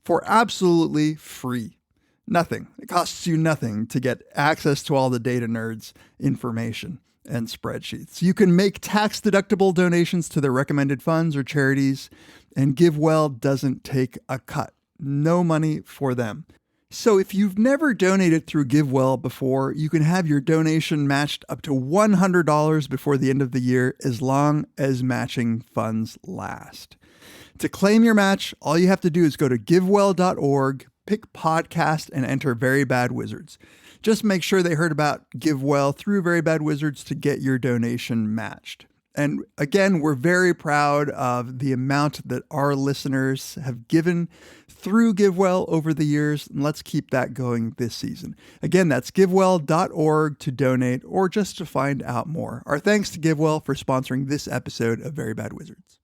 for absolutely free. Nothing. It costs you nothing to get access to all the data nerds' information and spreadsheets. You can make tax-deductible donations to their recommended funds or charities, and GiveWell doesn't take a cut. No money for them. So if you've never donated through GiveWell before, you can have your donation matched up to $100 before the end of the year, as long as matching funds last. To claim your match, all you have to do is go to givewell.org, pick podcast, and enter Very Bad Wizards. Just make sure they heard about GiveWell through Very Bad Wizards to get your donation matched. And again, we're very proud of the amount that our listeners have given through GiveWell over the years, and let's keep that going this season. Again, that's givewell.org to donate or just to find out more. Our thanks to GiveWell for sponsoring this episode of Very Bad Wizards.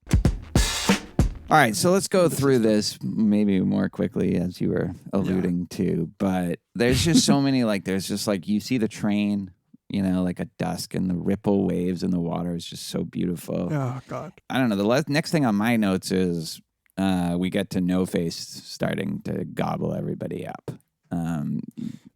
All right, so let's go through this maybe more quickly, as you were alluding to. But there's just so many, you see the train, like at dusk, and the ripple waves in the water is just so beautiful. Oh, God. I don't know. The next thing on my notes is we get to No Face starting to gobble everybody up.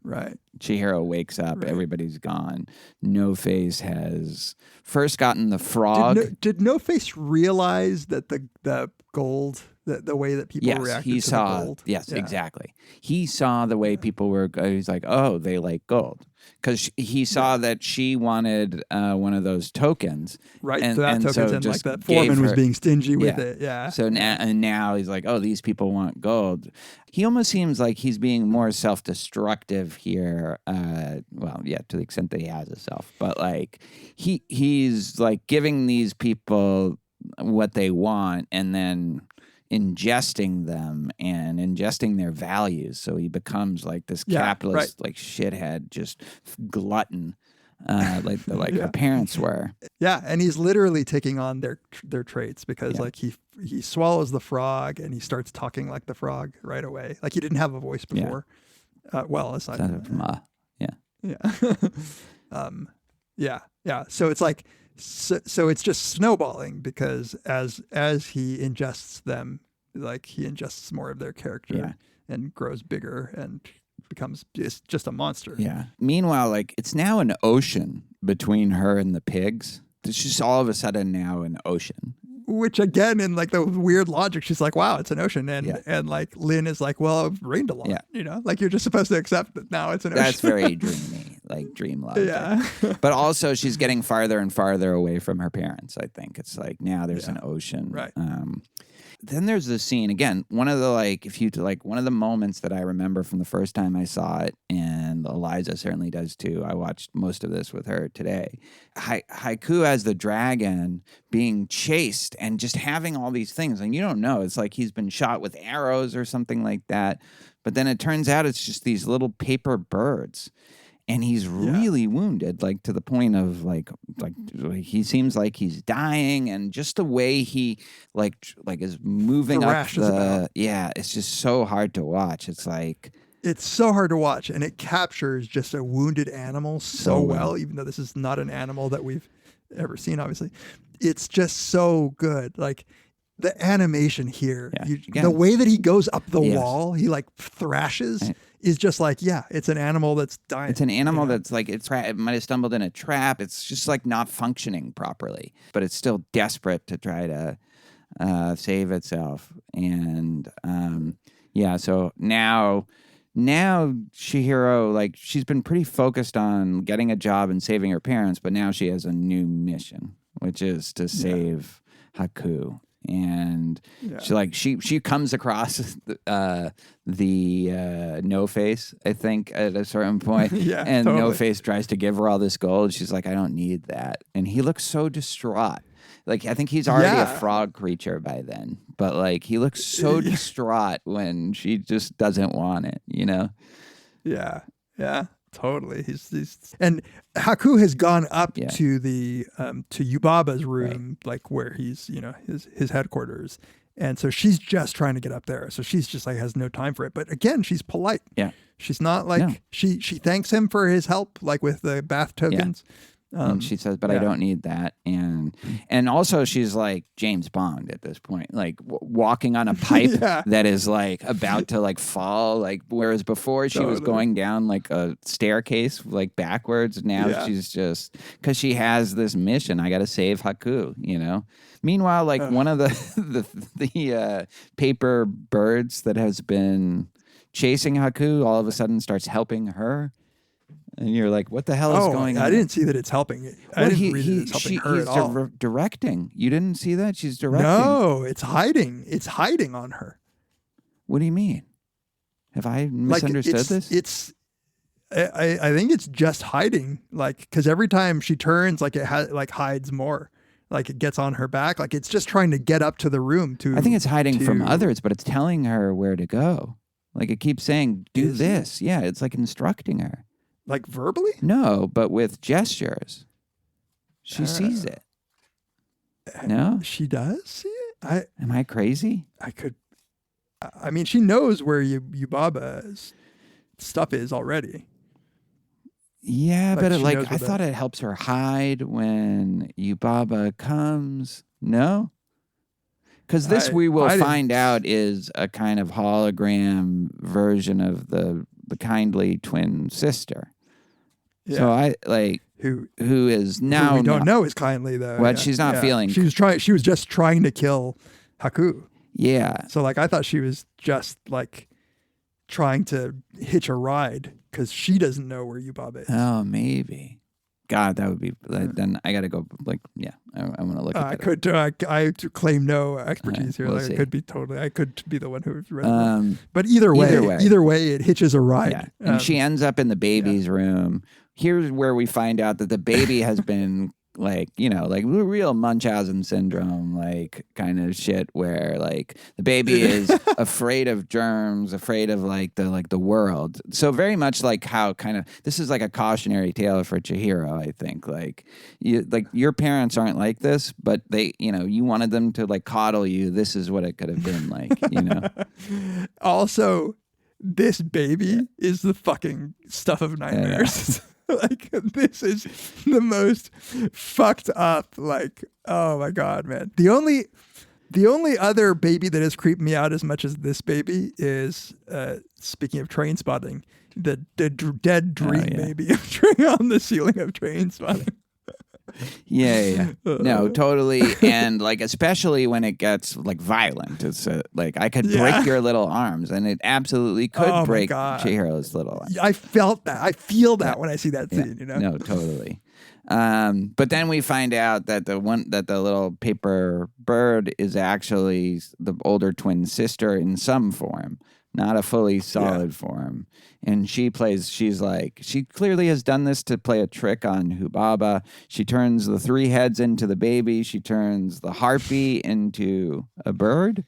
Right. Chihiro wakes up, everybody's gone. No Face has first gotten the frog. Did No Face realize that the gold, the way that people reacted to the gold? Yes, exactly. He saw the way people were. He's like, oh, they like gold. Because he saw that she wanted one of those tokens. Right, and, so that tokens, and like that foreman was being stingy with it. Yeah. So now he's like, oh, these people want gold. He almost seems like he's being more self-destructive here. To the extent that he has a self. But like he's like giving these people what they want and then ingesting them and ingesting their values. So he becomes like this capitalist, like shithead, just glutton, like her parents were. Yeah, and he's literally taking on their traits because like he swallows the frog and he starts talking like the frog right away. Like he didn't have a voice before. Aside from So it's like so it's just snowballing because as he ingests them, like he ingests more of their character and grows bigger and becomes just a monster. Yeah. Meanwhile, like it's now an ocean between her and the pigs. It's just all of a sudden now an ocean. Which again, in like the weird logic, she's like, wow, it's an ocean. And like Lynn is like, well, it rained a lot. Yeah. Like you're just supposed to accept that now it's an ocean. That's very dreamy, like dream logic. Yeah. But also she's getting farther and farther away from her parents, I think. It's like now there's an ocean. Right. Then there's the scene again, one of the moments that I remember from the first time I saw it, and and Eliza certainly does too. I watched most of this with her today. Haiku as the dragon being chased and just having all these things, and you don't know. It's like he's been shot with arrows or something like that. But then it turns out it's just these little paper birds. And he's really wounded, like to the point of like he seems like he's dying, and just the way he like is moving up the it's just so hard to watch. It's like it's so hard to watch, and it captures just a wounded animal so well, even though this is not an animal that we've ever seen. Obviously, it's just so good. Like the animation here, the way that he goes up the wall, he like thrashes. Is just like, it's an animal that's dying. It's an animal that's like, it might have stumbled in a trap. It's just like not functioning properly, but it's still desperate to try to save itself. And so now Chihiro, like she's been pretty focused on getting a job and saving her parents, but now she has a new mission, which is to save Haku. And she comes across the No Face, I think, at a certain point. And totally. No Face tries to give her all this gold. She's like, I don't need that. And he looks so distraught. Like, I think he's already a frog creature by then. But, like, he looks so distraught when she just doesn't want it, you know? Yeah. Totally. He's and Haku has gone up to the to Yubaba's room, like where he's, his headquarters. And so she's just trying to get up there. So she's just like has no time for it. But again, she's polite. Yeah. She's not like she thanks him for his help, like with the bath tokens. And she says, but I don't need that. And also she's like James Bond at this point, like walking on a pipe that is like about to like fall. Like, whereas before she was going down like a staircase, like backwards. Now she's just, cause she has this mission. I got to save Haku, you know? Meanwhile, like one of the paper birds that has been chasing Haku all of a sudden starts helping her. And you're like, what the hell is going on? I didn't see that it's helping. I didn't read that it's helping her at all. Directing. You didn't see that? She's directing. No, it's hiding. It's hiding on her. What do you mean? Have I misunderstood this? I think it's just hiding. Like, because every time she turns, like it hides more. Like it gets on her back. Like it's just trying to get up to the room to. I think it's hiding from others, but it's telling her where to go. Like it keeps saying, do this. Yeah, it's like instructing her. Like verbally? No, but with gestures. She sees it. No? She does see it? Am I crazy? I mean, she knows where Yubaba's stuff is already. Yeah, but I thought it helps her hide when Yubaba comes. No? Because this we will find out is a kind of hologram version of the kindly twin sister. Yeah. So I like who is now who we don't know is kindly though. What she's not feeling. She was just trying to kill Haku. Yeah. So like I thought she was just like trying to hitch a ride because she doesn't know where Yubaba is. Oh, maybe. God, that would be. Then I got to go. Like, I want to look at that. I claim no expertise here. We'll see. I could be the one who read it. But either way, it hitches a ride. Yeah. And she ends up in the baby's room. Here's where we find out that the baby has been like real Munchausen syndrome, like kind of shit where like the baby is afraid of germs, afraid of like the world. So very much like how kind of this is like a cautionary tale for Chihiro, I think. Like your parents aren't like this, but they, you wanted them to like coddle you. This is what it could have been like, Also, this baby is the fucking stuff of nightmares. Like this is the most fucked up. Like, oh my god, man. The only other baby that has creeped me out as much as this baby is, speaking of Train Spotting, the dead dream baby on the ceiling of Train Spotting. Yeah. No, totally. And like, especially when it gets like violent, it's like I could break your little arms, and it absolutely could break Chihiro's little arms. I felt that. I feel that when I see that scene, No, totally. But then we find out that the little paper bird is actually the older twin sister in some form. not a fully solid form. And she clearly has done this to play a trick on Humbaba. She turns the 3 heads into the baby. She turns the harpy into a bird.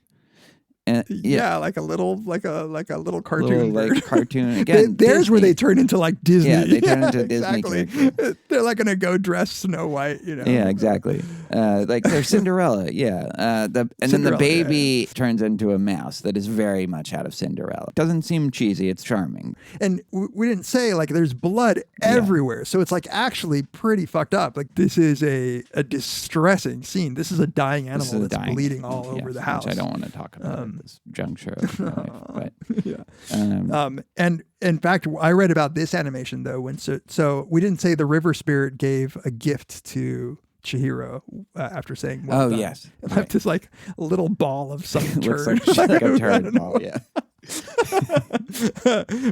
And, like a little cartoon. little, bird. Cartoon. Again, there's where Disney. they turn into like Disney. Yeah, they turn into Disney exactly. characters. They're like gonna go dress Snow White, Yeah, exactly. Like they're Cinderella. Yeah. Then the Cinderella, baby turns into a mouse that is very much out of Cinderella. Doesn't seem cheesy. It's charming. And we didn't say like there's blood everywhere, so it's like actually pretty fucked up. Like this is a distressing scene. This is a dying animal that's bleeding all over the house. Which I don't want to talk about at this juncture of my life. But And in fact, I read about this animation though. So we didn't say the river spirit gave a gift to Chihiro after saying, well done. Yes, It left this like a little ball of some turd. Looks like a turd ball. Yeah.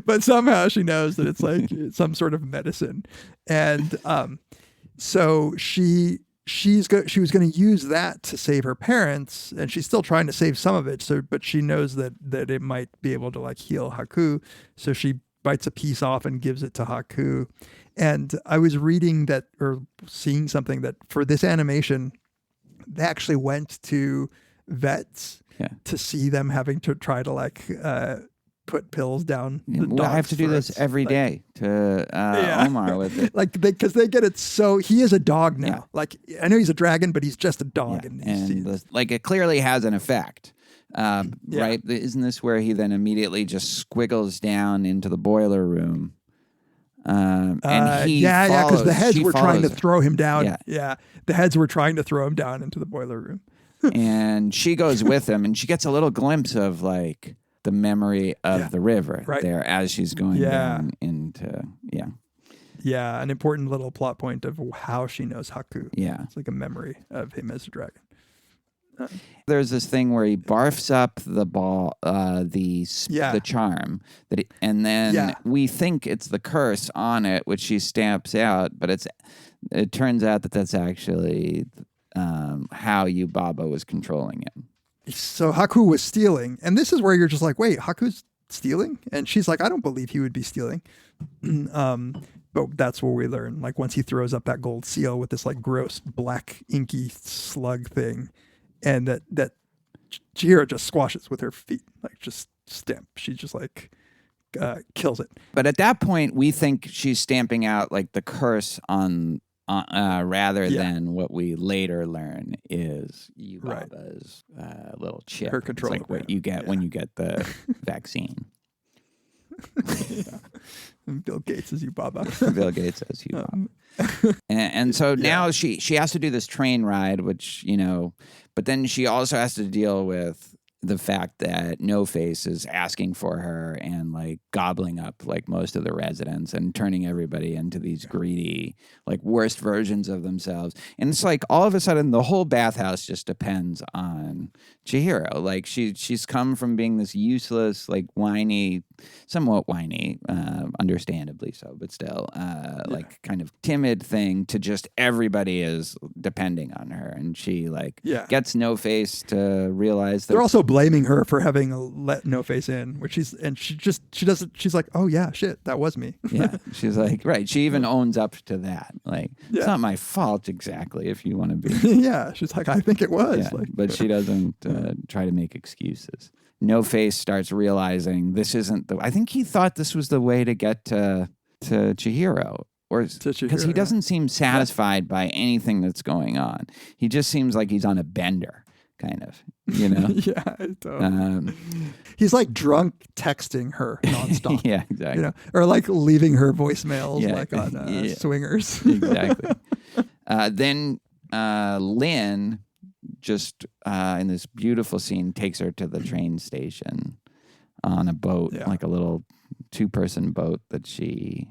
But somehow she knows that it's like some sort of medicine, and so she was going to use that to save her parents, and she's still trying to save some of it. So, but she knows that it might be able to like heal Haku, so she bites a piece off and gives it to Haku. And I was reading that or seeing something that for this animation, they actually went to vets to see them having to try to like put pills down. I have to do this every day to Omar with it. Like because they get it. So he is a dog now. Yeah. Like I know he's a dragon, but he's just a dog in these scenes. It clearly has an effect. Right? Isn't this where he then immediately just squiggles down into the boiler room? And he because the heads were trying to throw him down. Yeah. The heads were trying to throw him down into the boiler room. And she goes with him, and she gets a little glimpse of like the memory of the river there as she's going down into an important little plot point of how she knows Haku. Yeah, it's like a memory of him as a dragon. There's this thing where he barfs up the ball, the charm and then we think it's the curse on it, which she stamps out, but it turns out that that's actually how Humbaba was controlling him. So Haku was stealing, and this is where you're just like, wait, Haku's stealing? And she's like, I don't believe he would be stealing. But that's where we learn, like once he throws up that gold seal with this like gross black inky slug thing, and that Chihiro just squashes with her feet, like just stamp. She just like kills it. But at that point, we think she's stamping out like the curse on rather than what we later learn is Humbaba's little chip. Her control. It's like what you get when you get the vaccine. Bill Gates as Humbaba. Bill Gates as Humbaba. And so now she has to do this train ride, which, but then she also has to deal with the fact that No Face is asking for her and like gobbling up like most of the residents and turning everybody into these greedy, like worst versions of themselves. And it's like all of a sudden the whole bathhouse just depends on Chihiro. Like she's come from being this useless, like somewhat whiny, understandably so, but still like kind of timid thing to just everybody is depending on her. And she gets No Face to realize that they're also blaming her for having let No Face in, which she's like, oh yeah, shit, that was me. Yeah, she's like, right. She even owns up to that. Like, it's not my fault exactly if you want to be. Yeah, she's like, I think it was. Yeah, but she doesn't try to make excuses. No Face starts realizing this isn't I think he thought this was the way to get to Chihiro. Because he doesn't seem satisfied by anything that's going on. He just seems like he's on a bender. Kind of, Yeah, totally. He's like drunk texting her nonstop. Yeah, exactly. Or like leaving her voicemails like on Swingers. Exactly. Then Lynn just in this beautiful scene takes her to the train station on a boat, like a little 2-person boat that she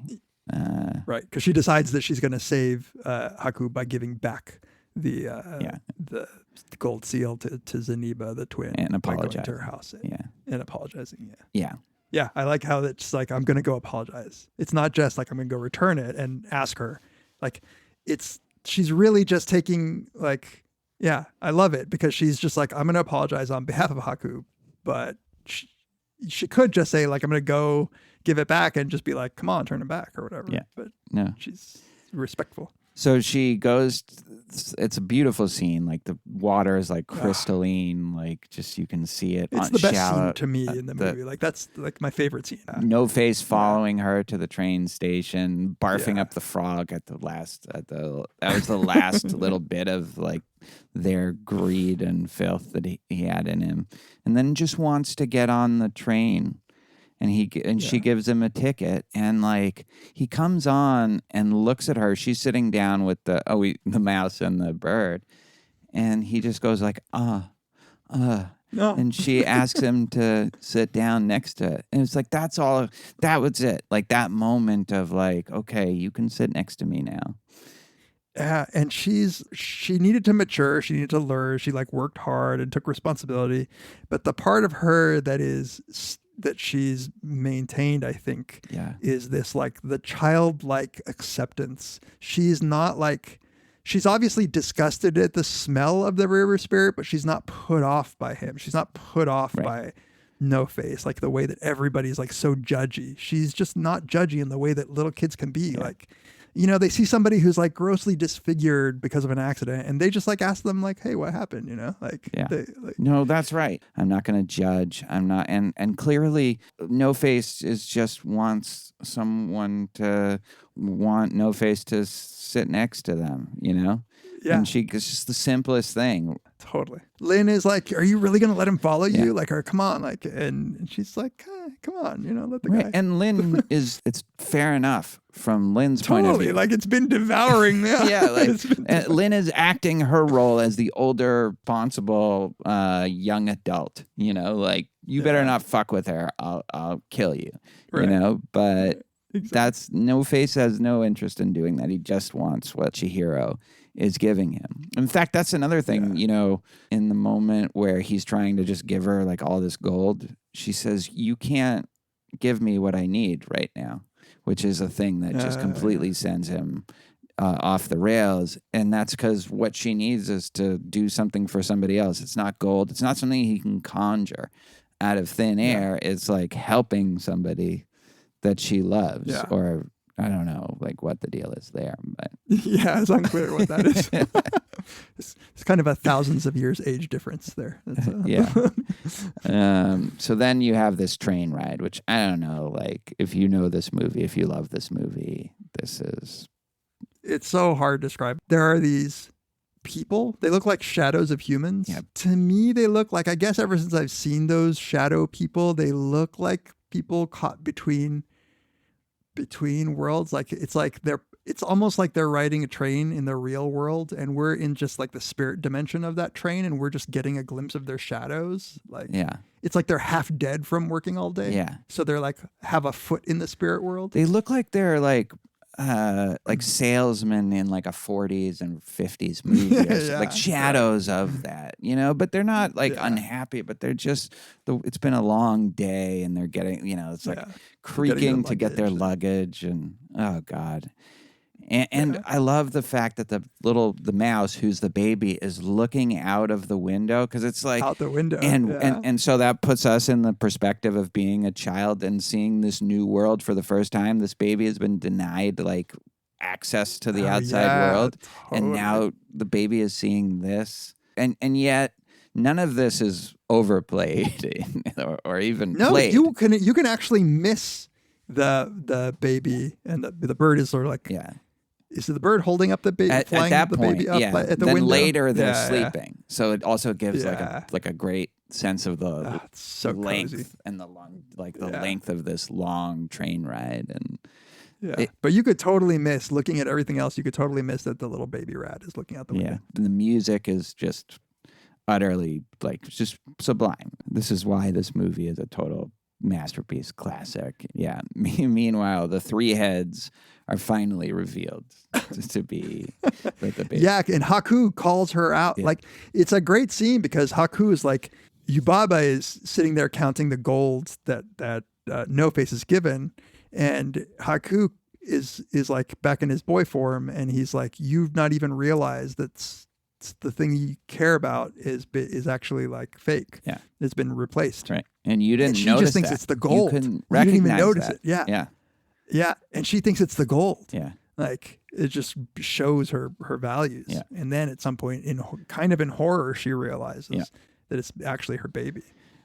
right, because she decides that she's going to save Haku by giving back the gold seal to Zeniba, the twin, and apologize to her house, and apologizing. Yeah. I like how it's like, I'm gonna go apologize. It's not just like I'm gonna go return it and ask her. Like, she's really just taking like, I love it because she's just like, I'm gonna apologize on behalf of Haku, but she could just say like, I'm going to go give it back and just be like, come on, turn it back or whatever. Yeah. But No. she's respectful. So she goes, it's a beautiful scene. Like the water is like crystalline, like just you can see it. It's the best scene to me in the movie. Like that's like my favorite scene. No Face following her to the train station, barfing Yeah. up the frog at the last, that was the last little bit of like their greed and filth that he had in him. And then just wants to get on the train. And she gives him a ticket, and like he comes on and looks at her. She's sitting down with the mouse and the bird, and he just goes like No. and she asks him to sit down next to it, and it's like that was it. Like that moment of like, okay, you can sit next to me now. Yeah, and she needed to mature. She needed to learn. She like worked hard and took responsibility. But the part of her that she's maintained, I think, is this like the childlike acceptance. She's not like, she's obviously disgusted at the smell of the river spirit, but she's not put off by him. She's not put off by No Face, like the way that everybody's like so judgy. She's just not judgy in the way that little kids can be. Like, you know, they see somebody who's like grossly disfigured because of an accident, and they just like ask them like, hey, what happened? You know, like, No, that's right. I'm not going to judge. I'm not. And clearly No Face wants No Face to sit next to them, you know? Yeah. And it's just the simplest thing. Totally. Lynn is like, are you really going to let him follow you? Like, or come on. Like, and she's like, come on, you know, let the guy. And Lynn it's fair enough from Lynn's point of view. Like it's been devouring. And Lynn is acting her role as the older, responsible, young adult, you know, like you better not fuck with her. I'll kill you, you know, but that's No Face has no interest in doing that. He just wants what Chihiro is giving him. In fact, that's another thing, you know, in the moment where he's trying to just give her like all this gold, she says, you can't give me what I need right now, which is a thing that just completely sends him off the rails. And that's because what she needs is to do something for somebody else. It's not gold. It's not something he can conjure out of thin air. It's like helping somebody that she loves or I don't know, like what the deal is there, but it's unclear what that is. It's kind of a thousands of years age difference there. So then you have this train ride, which I don't know, like if you know this movie, if you love this movie, it's so hard to describe. There are these people, they look like shadows of humans. To me, they look like, I guess ever since I've seen those shadow people, they look like people caught between worlds. Like it's almost like they're riding a train in the real world and we're in just like the spirit dimension of that train and we're just getting a glimpse of their shadows. Like it's like they're half dead from working all day. So they're like have a foot in the spirit world. They look like they're like salesmen in like a 40s and 50s movie, like shadows of that, you know, but they're not like unhappy, but they're just, it's been a long day and they're getting, you know, it's like creaking to get their luggage and, oh God. And I love the fact that the mouse, who's the baby, is looking out of the window because it's like out the window, and so that puts us in the perspective of being a child and seeing this new world for the first time. This baby has been denied like access to the outside world, and now the baby is seeing this, and yet none of this is overplayed or even played. You can actually miss the baby, and the bird is sort of like Is the bird holding up the baby, flying at that the point, baby up at the then window? Later they're sleeping, so it also gives like a great sense of the length cozy. And the long, like the length of this long train ride, and but you could totally miss looking at everything else. You could totally miss that the little baby rat is looking out the window. And the music is just utterly like just sublime. This is why this movie is a total masterpiece, classic. Meanwhile, the three heads are finally revealed to be the baby. And Haku calls her out. Like, it's a great scene because Haku is like, Yubaba is sitting there counting the gold that No Face is given, and Haku is like back in his boy form, and he's like, you've not even realized the thing you care about is actually like fake. Yeah. It's been replaced. Right. And you didn't And she notice just thinks that. it's the gold. You couldn't You recognize didn't even notice that. it. Yeah. Yeah. Yeah. And she thinks it's the gold. Yeah. Like it just shows her values. Yeah. And then at some point in horror, she realizes Yeah. that it's actually her baby.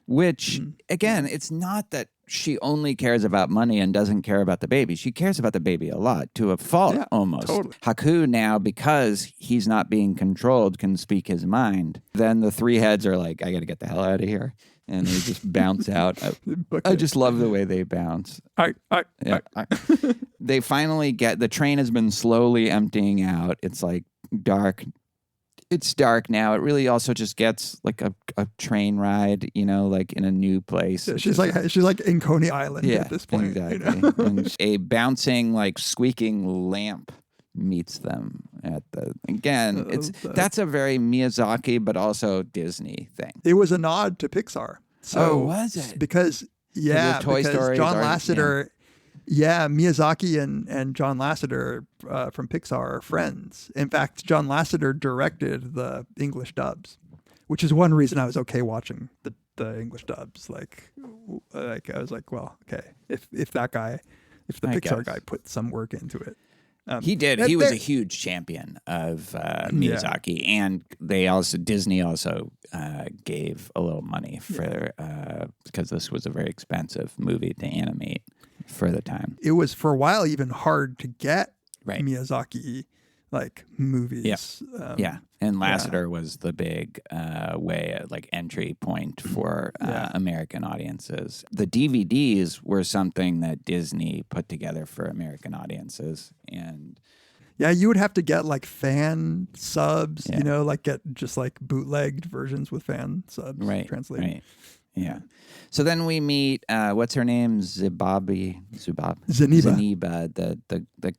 Which, again, it's not that she only cares about money and doesn't care about the baby. She cares about the baby a lot, to a fault Yeah, almost. totally. Haku now, because he's not being controlled, can speak his mind. Then the three heads are like, I got to get the hell out of here. And they just bounce out. I just love the way they bounce. Yeah. They finally the train has been slowly emptying out. It's like dark. It's dark now. It really also just gets like a train ride, like in a new place. Yeah, she's like in Coney Island at this point. Exactly. And a bouncing, like squeaking lamp meets them at that's a very Miyazaki but also Disney thing. It was a nod to Pixar. So was it? Because Toy Story John Lasseter, Miyazaki and John Lasseter from Pixar are friends. In fact, John Lasseter directed the English dubs, which is one reason I was okay watching the English dubs. Like I was like, well, okay, if the Pixar guy put some work into it. He did. He was a huge champion of Miyazaki, and Disney also gave a little money for because this was a very expensive movie to animate for the time. It was for a while even hard to get Right. Miyazaki like movies. Yeah. And Lasseter was the big entry point for American audiences. The DVDs were something that Disney put together for American audiences. And yeah, you would have to get like fan subs, get just like bootlegged versions with fan subs translated. Right. Yeah. So then we meet, what's her name? Zeniba,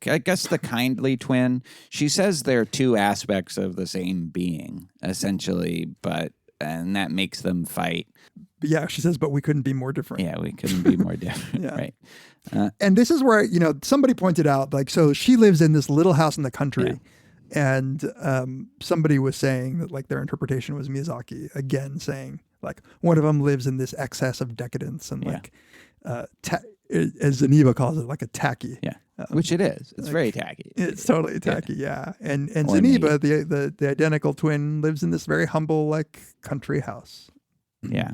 I guess the kindly twin. She says they're two aspects of the same being, essentially, and that makes them fight. But yeah, she says, but we couldn't be more different. Yeah, we couldn't be more different. Right. And this is where, somebody pointed out, like, so she lives in this little house in the country. Yeah. And somebody was saying that, like, their interpretation was Miyazaki, again, saying, like, one of them lives in this excess of decadence and, like, as Zeniba calls it, like a tacky. Yeah, which it is. It's very tacky. It's totally tacky, yeah. And Zeniba, the identical twin, lives in this very humble, like, country house. Yeah.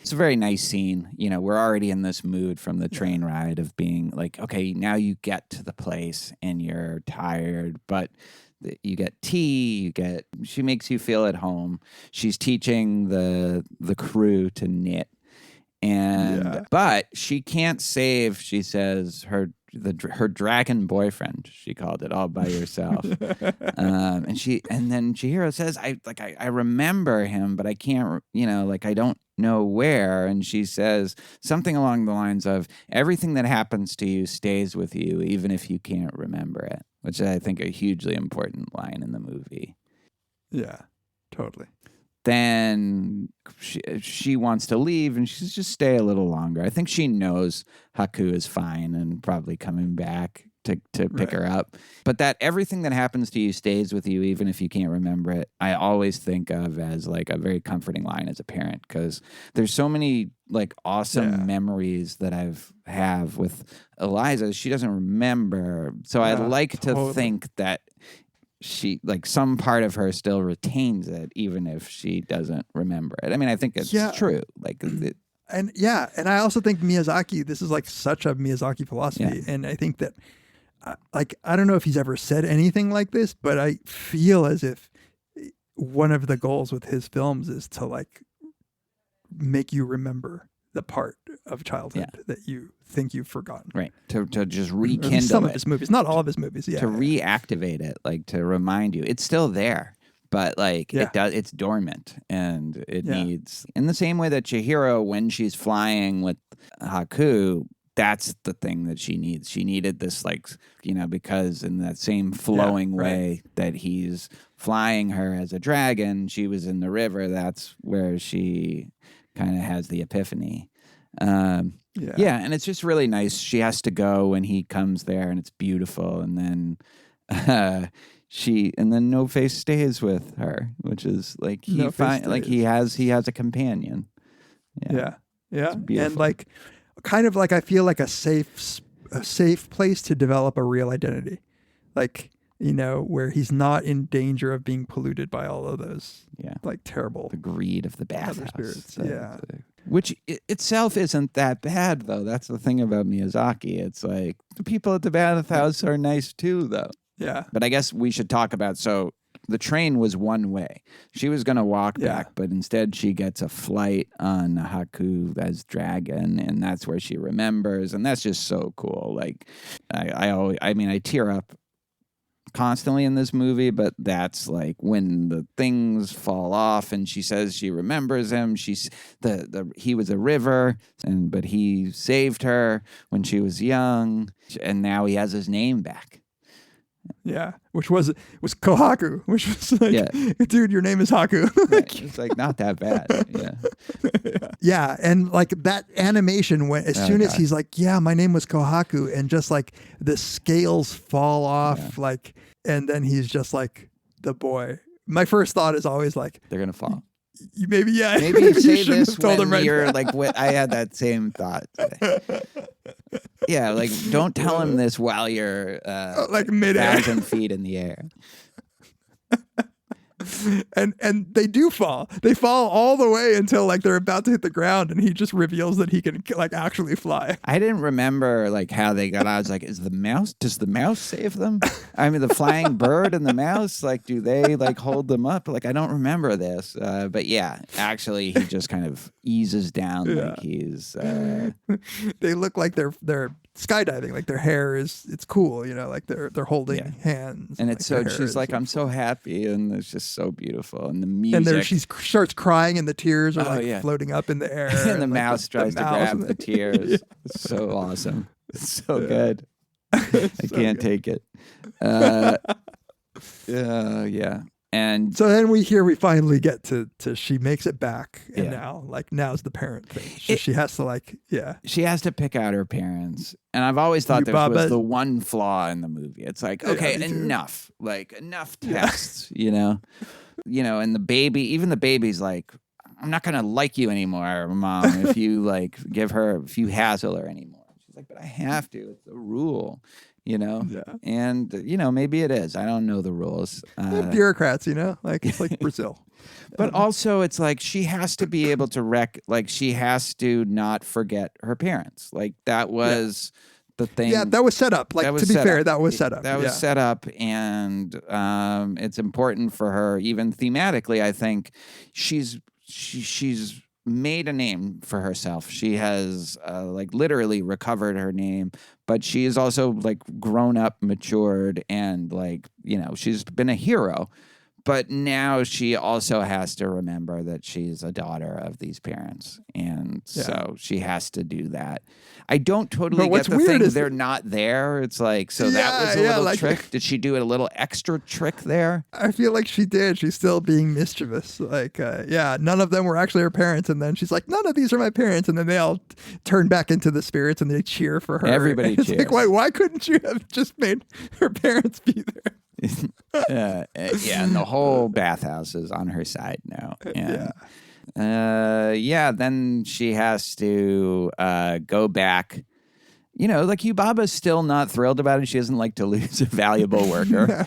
It's a very nice scene. We're already in this mood from the train ride of being like, okay, now you get to the place and you're tired, but you get tea, she makes you feel at home. She's teaching the crew to knit. But she can't save, she says, her dragon boyfriend, she called it, all by herself. And then Chihiro says, I remember him, but I can't, I don't know where. And she says something along the lines of, everything that happens to you stays with you, even if you can't remember it, which I think a hugely important line in the movie. Yeah, totally. Then she wants to leave, and she's just stay a little longer. I think she knows Haku is fine and probably coming back to pick her up. But that everything that happens to you stays with you, even if you can't remember it, I always think of as like a very comforting line as a parent, because there's so many like awesome memories that have with Eliza. She doesn't remember. So I like to think that she, like, some part of her still retains it, even if she doesn't remember it. I mean, I think it's true. Like, and I also think Miyazaki, this is like such a Miyazaki philosophy. And I think that, I don't know if he's ever said anything like this, but I feel as if one of the goals with his films is to like make you remember the part of childhood that you think you've forgotten. Right. To just rekindle some it. of his movies, not all of his movies. Yeah. To reactivate it, like to remind you. It's still there, but like it's dormant, and it needs, in the same way that Chihiro, when she's flying with Haku, that's the thing that she needs. She needed this, like, because in that same flowing way that he's flying her as a dragon, she was in the river. That's where she kind of has the epiphany. And it's just really nice. She has to go when he comes there, and it's beautiful. And then and then No Face stays with her, which is like No Face he has a companion. Yeah. And beautiful. like, kind of like, I feel like a safe place to develop a real identity. Like, where he's not in danger of being polluted by all of those like terrible the greed of the other bathhouse. spirits. Which itself isn't that bad, though. That's the thing about Miyazaki. It's like the people at the bathhouse are nice too, though. Yeah. But I guess we should talk about, so the train was one way. She was going to walk back, but instead she gets a flight on Haku as dragon, and that's where she remembers, and that's just so cool. Like, I tear up constantly in this movie, but that's like when the things fall off and she says she remembers him. He was a river, but he saved her when she was young, and now he has his name back. Yeah, which was Kohaku, which was like, dude, your name is Haku. It's like not that bad. Yeah, and like that animation when as soon as he's like, yeah, my name was Kohaku, and just like the scales fall off, like, and then he's just like the boy. My first thought is always like, they're gonna fall. Maybe Maybe you say shouldn't this have told him when right you're now. like, I had that same thought today. Yeah, like don't tell him this while you're like midair. 1,000 feet in the air. And they do fall. They fall all the way until like they're about to hit the ground, and he just reveals that he can like actually fly. I didn't remember like how they got out. I was like, does the mouse save them? I mean, the flying bird and the mouse, like, do they like hold them up? Like, I don't remember this. But yeah, actually, he just kind of eases down like he's. They look like they're skydiving. Like their hair it's cool, like they're holding hands. And it's like so she's like, I'm so happy, and it's just so beautiful. And the music. And there she starts crying, and the tears are floating up in the air. And the like, mouse tries to grab the tears. It's so awesome. It's so good. I can't take it. Yeah. And so then we finally get to she makes it back, and now's the parent thing. She has to she has to pick out her parents. And I've always thought this was the one flaw in the movie. It's like, okay, enough tests, and the baby's like, I'm not gonna like you anymore, Mom, if you if you hassle her anymore. She's like, but I have to. It's a rule. And maybe it is. I don't know the rules. Bureaucrats, it's like Brazil. But also, it's like she has to be able to she has to not forget her parents. Like that was the thing. Yeah, that was set up. Like, to be fair, that was set up. That was set up, and it's important for her, even thematically. I think she's made a name for herself. She has literally recovered her name, but she is also like grown up, matured, and she's been a hero. But now she also has to remember that she's a daughter of these parents. And so she has to do that. I don't totally get the thing they're not there. It's like, so that was a little trick. Did she do a little extra trick there? I feel like she did. She's still being mischievous. None of them were actually her parents. And then she's like, none of these are my parents. And then they all turn back into the spirits and they cheer for her. Everybody cheers. Like, why couldn't you have just made her parents be there? And the whole bathhouse is on her side now. Then she has to go back. Yubaba's still not thrilled about it. She doesn't like to lose a valuable worker.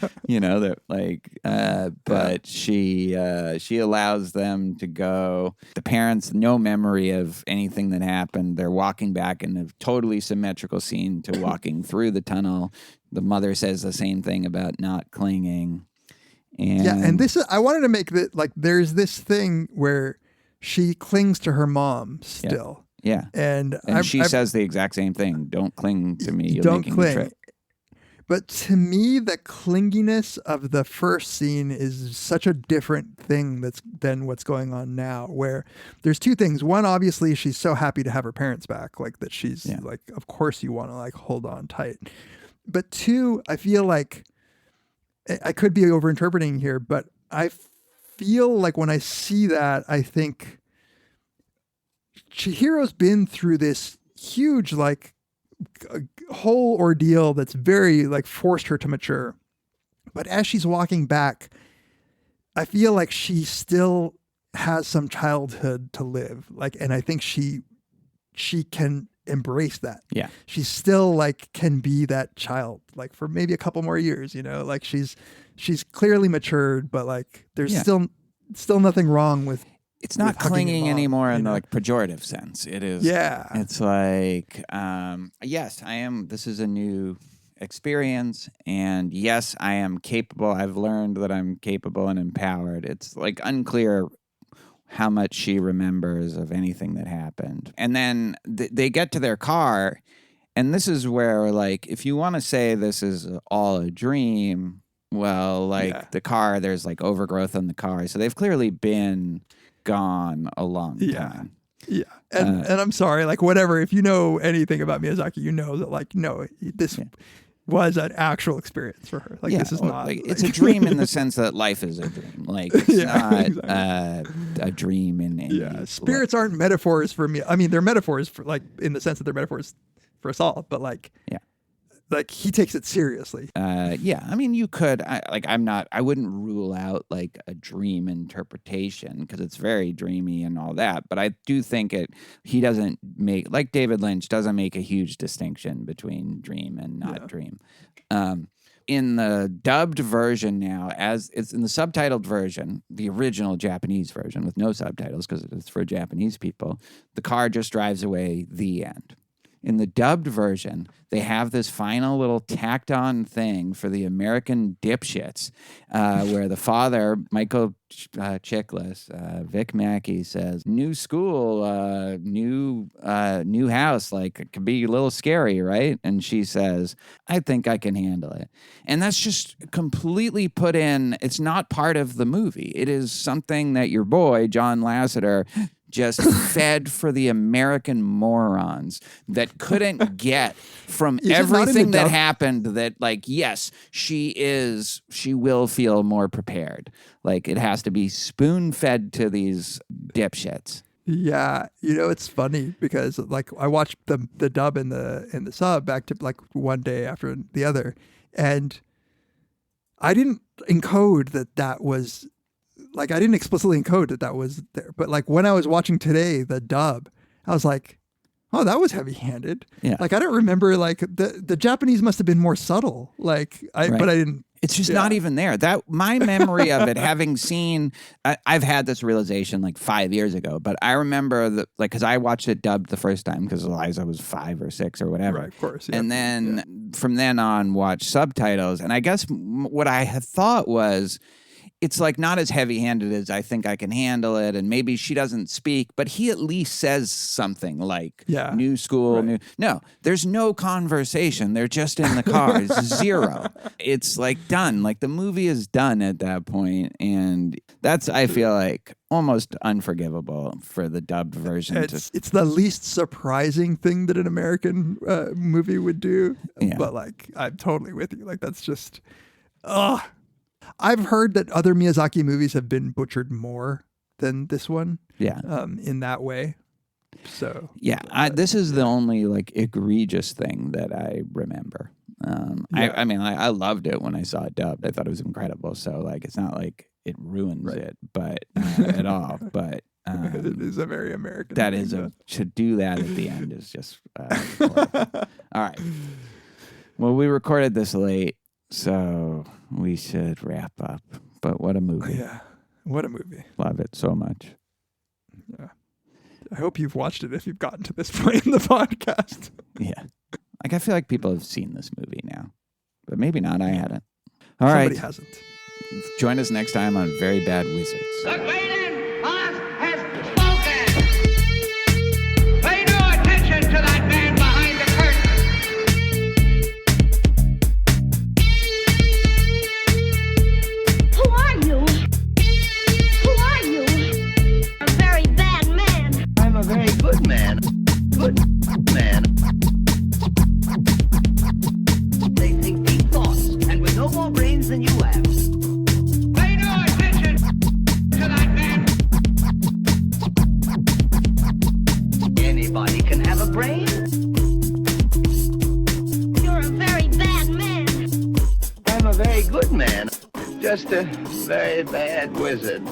But she allows them to go. The parents, no memory of anything that happened. They're walking back in a totally symmetrical scene to walking through the tunnel. The mother says the same thing about not clinging. And this is, I wanted to make that there's this thing where she clings to her mom still. Yeah. And she says the exact same thing. Don't cling to me. You're don't making cling. Me trip. But to me, the clinginess of the first scene is such a different thing than what's going on now, where there's two things. One, obviously, she's so happy to have her parents back, that she's of course you want to hold on tight. But two, I feel like I could be overinterpreting here, but I feel like when I see that, I think Chihiro's been through this huge whole ordeal that's very forced her to mature, But as she's walking back, I feel like she still has some childhood to live. Like, and I think she can embrace that. Yeah. She still like can be that child, like for maybe a couple more years, you know, like she's clearly matured, but like there's still nothing wrong with. It's not clinging anymore in the like pejorative sense. It is. Yeah. It's like, yes, I am. This is a new experience, and yes, I am capable. I've learned that I'm capable and empowered. It's like unclear how much she remembers of anything that happened. And then they get to their car, and this is where, like, if you want to say this is all a dream, well, like the car, there's like overgrowth on the car, so they've clearly been gone a long time. Yeah. And I'm sorry, like whatever, if you know anything about Miyazaki, you know that like, no, this was an actual experience for her. Like this is not. Like, it's a dream in the sense that life is a dream. Like it's not a dream in any. Spirits aren't metaphors for me. I mean, they're metaphors for like in the sense that they're metaphors for us all, but like like he takes it seriously. I mean, you could, I wouldn't rule out like a dream interpretation because it's very dreamy and all that. But I do think he doesn't make, like David Lynch doesn't make a huge distinction between dream and not dream. In the dubbed version now, as it's in the subtitled version, the original Japanese version with no subtitles because it's for Japanese people, the car just drives away, the end. In the dubbed version, they have this final little tacked on thing for the American dipshits where the father, Michael Chiklis, Vic Mackey, says, new school, new house, like it could be a little scary, right? And she says, I think I can handle it. And that's just completely put in. It's not part of the movie. It is something that your boy, John Lasseter, just fed for the American morons that couldn't get from everything that happened that, like, yes, she will feel more prepared. Like, it has to be spoon-fed to these dipshits. Yeah, you know, it's funny because like I watched the dub and the sub back to like one day after the other, and I didn't encode that was. Like, I didn't explicitly encode that was there. But, like, when I was watching today, the dub, I was like, oh, that was heavy-handed. Yeah. Like, I don't remember, like, the Japanese must have been more subtle. Like, but I didn't. It's just not even there. That my memory of it, having seen, I've had this realization, like, 5 years ago. But I remember, because I watched it dubbed the first time because Eliza was 5 or 6 or whatever. Right, of course. Yeah. And then from then on, watched subtitles. And I guess what I had thought was, it's like not as heavy-handed as I think I can handle it, and maybe she doesn't speak, but he at least says something like new school, No, there's no conversation. They're just in the car. Zero. It's like done. Like the movie is done at that point, and that's, I feel like, almost unforgivable for the dubbed version. It's the least surprising thing that an American movie would do, but like I'm totally with you. Like that's just, I've heard that other Miyazaki movies have been butchered more than this one. Yeah. In that way. So. Yeah. This is the only like egregious thing that I remember. I mean, I loved it when I saw it dubbed. I thought it was incredible. So like, it's not like it ruins it, but at all. But it is a very American. That is to do that at the end is just. All right. Well, we recorded this late. So we should wrap up. But what a movie. Yeah. What a movie. Love it so much. Yeah. I hope you've watched it if you've gotten to this point in the podcast. Yeah. Like I feel like people have seen this movie now. But maybe not. I hadn't. Somebody hasn't. Join us next time on Very Bad Wizards. The Great Oz has spoken. Pay no attention to that man behind the curtain. Who are you? Who are you? A very bad man. I'm a very good man. Good man. They think deep thoughts, and with no more brains than you have. Pay no attention to that man. Anybody can have a brain. You're a very bad man. I'm a very good man. just a very bad wizard.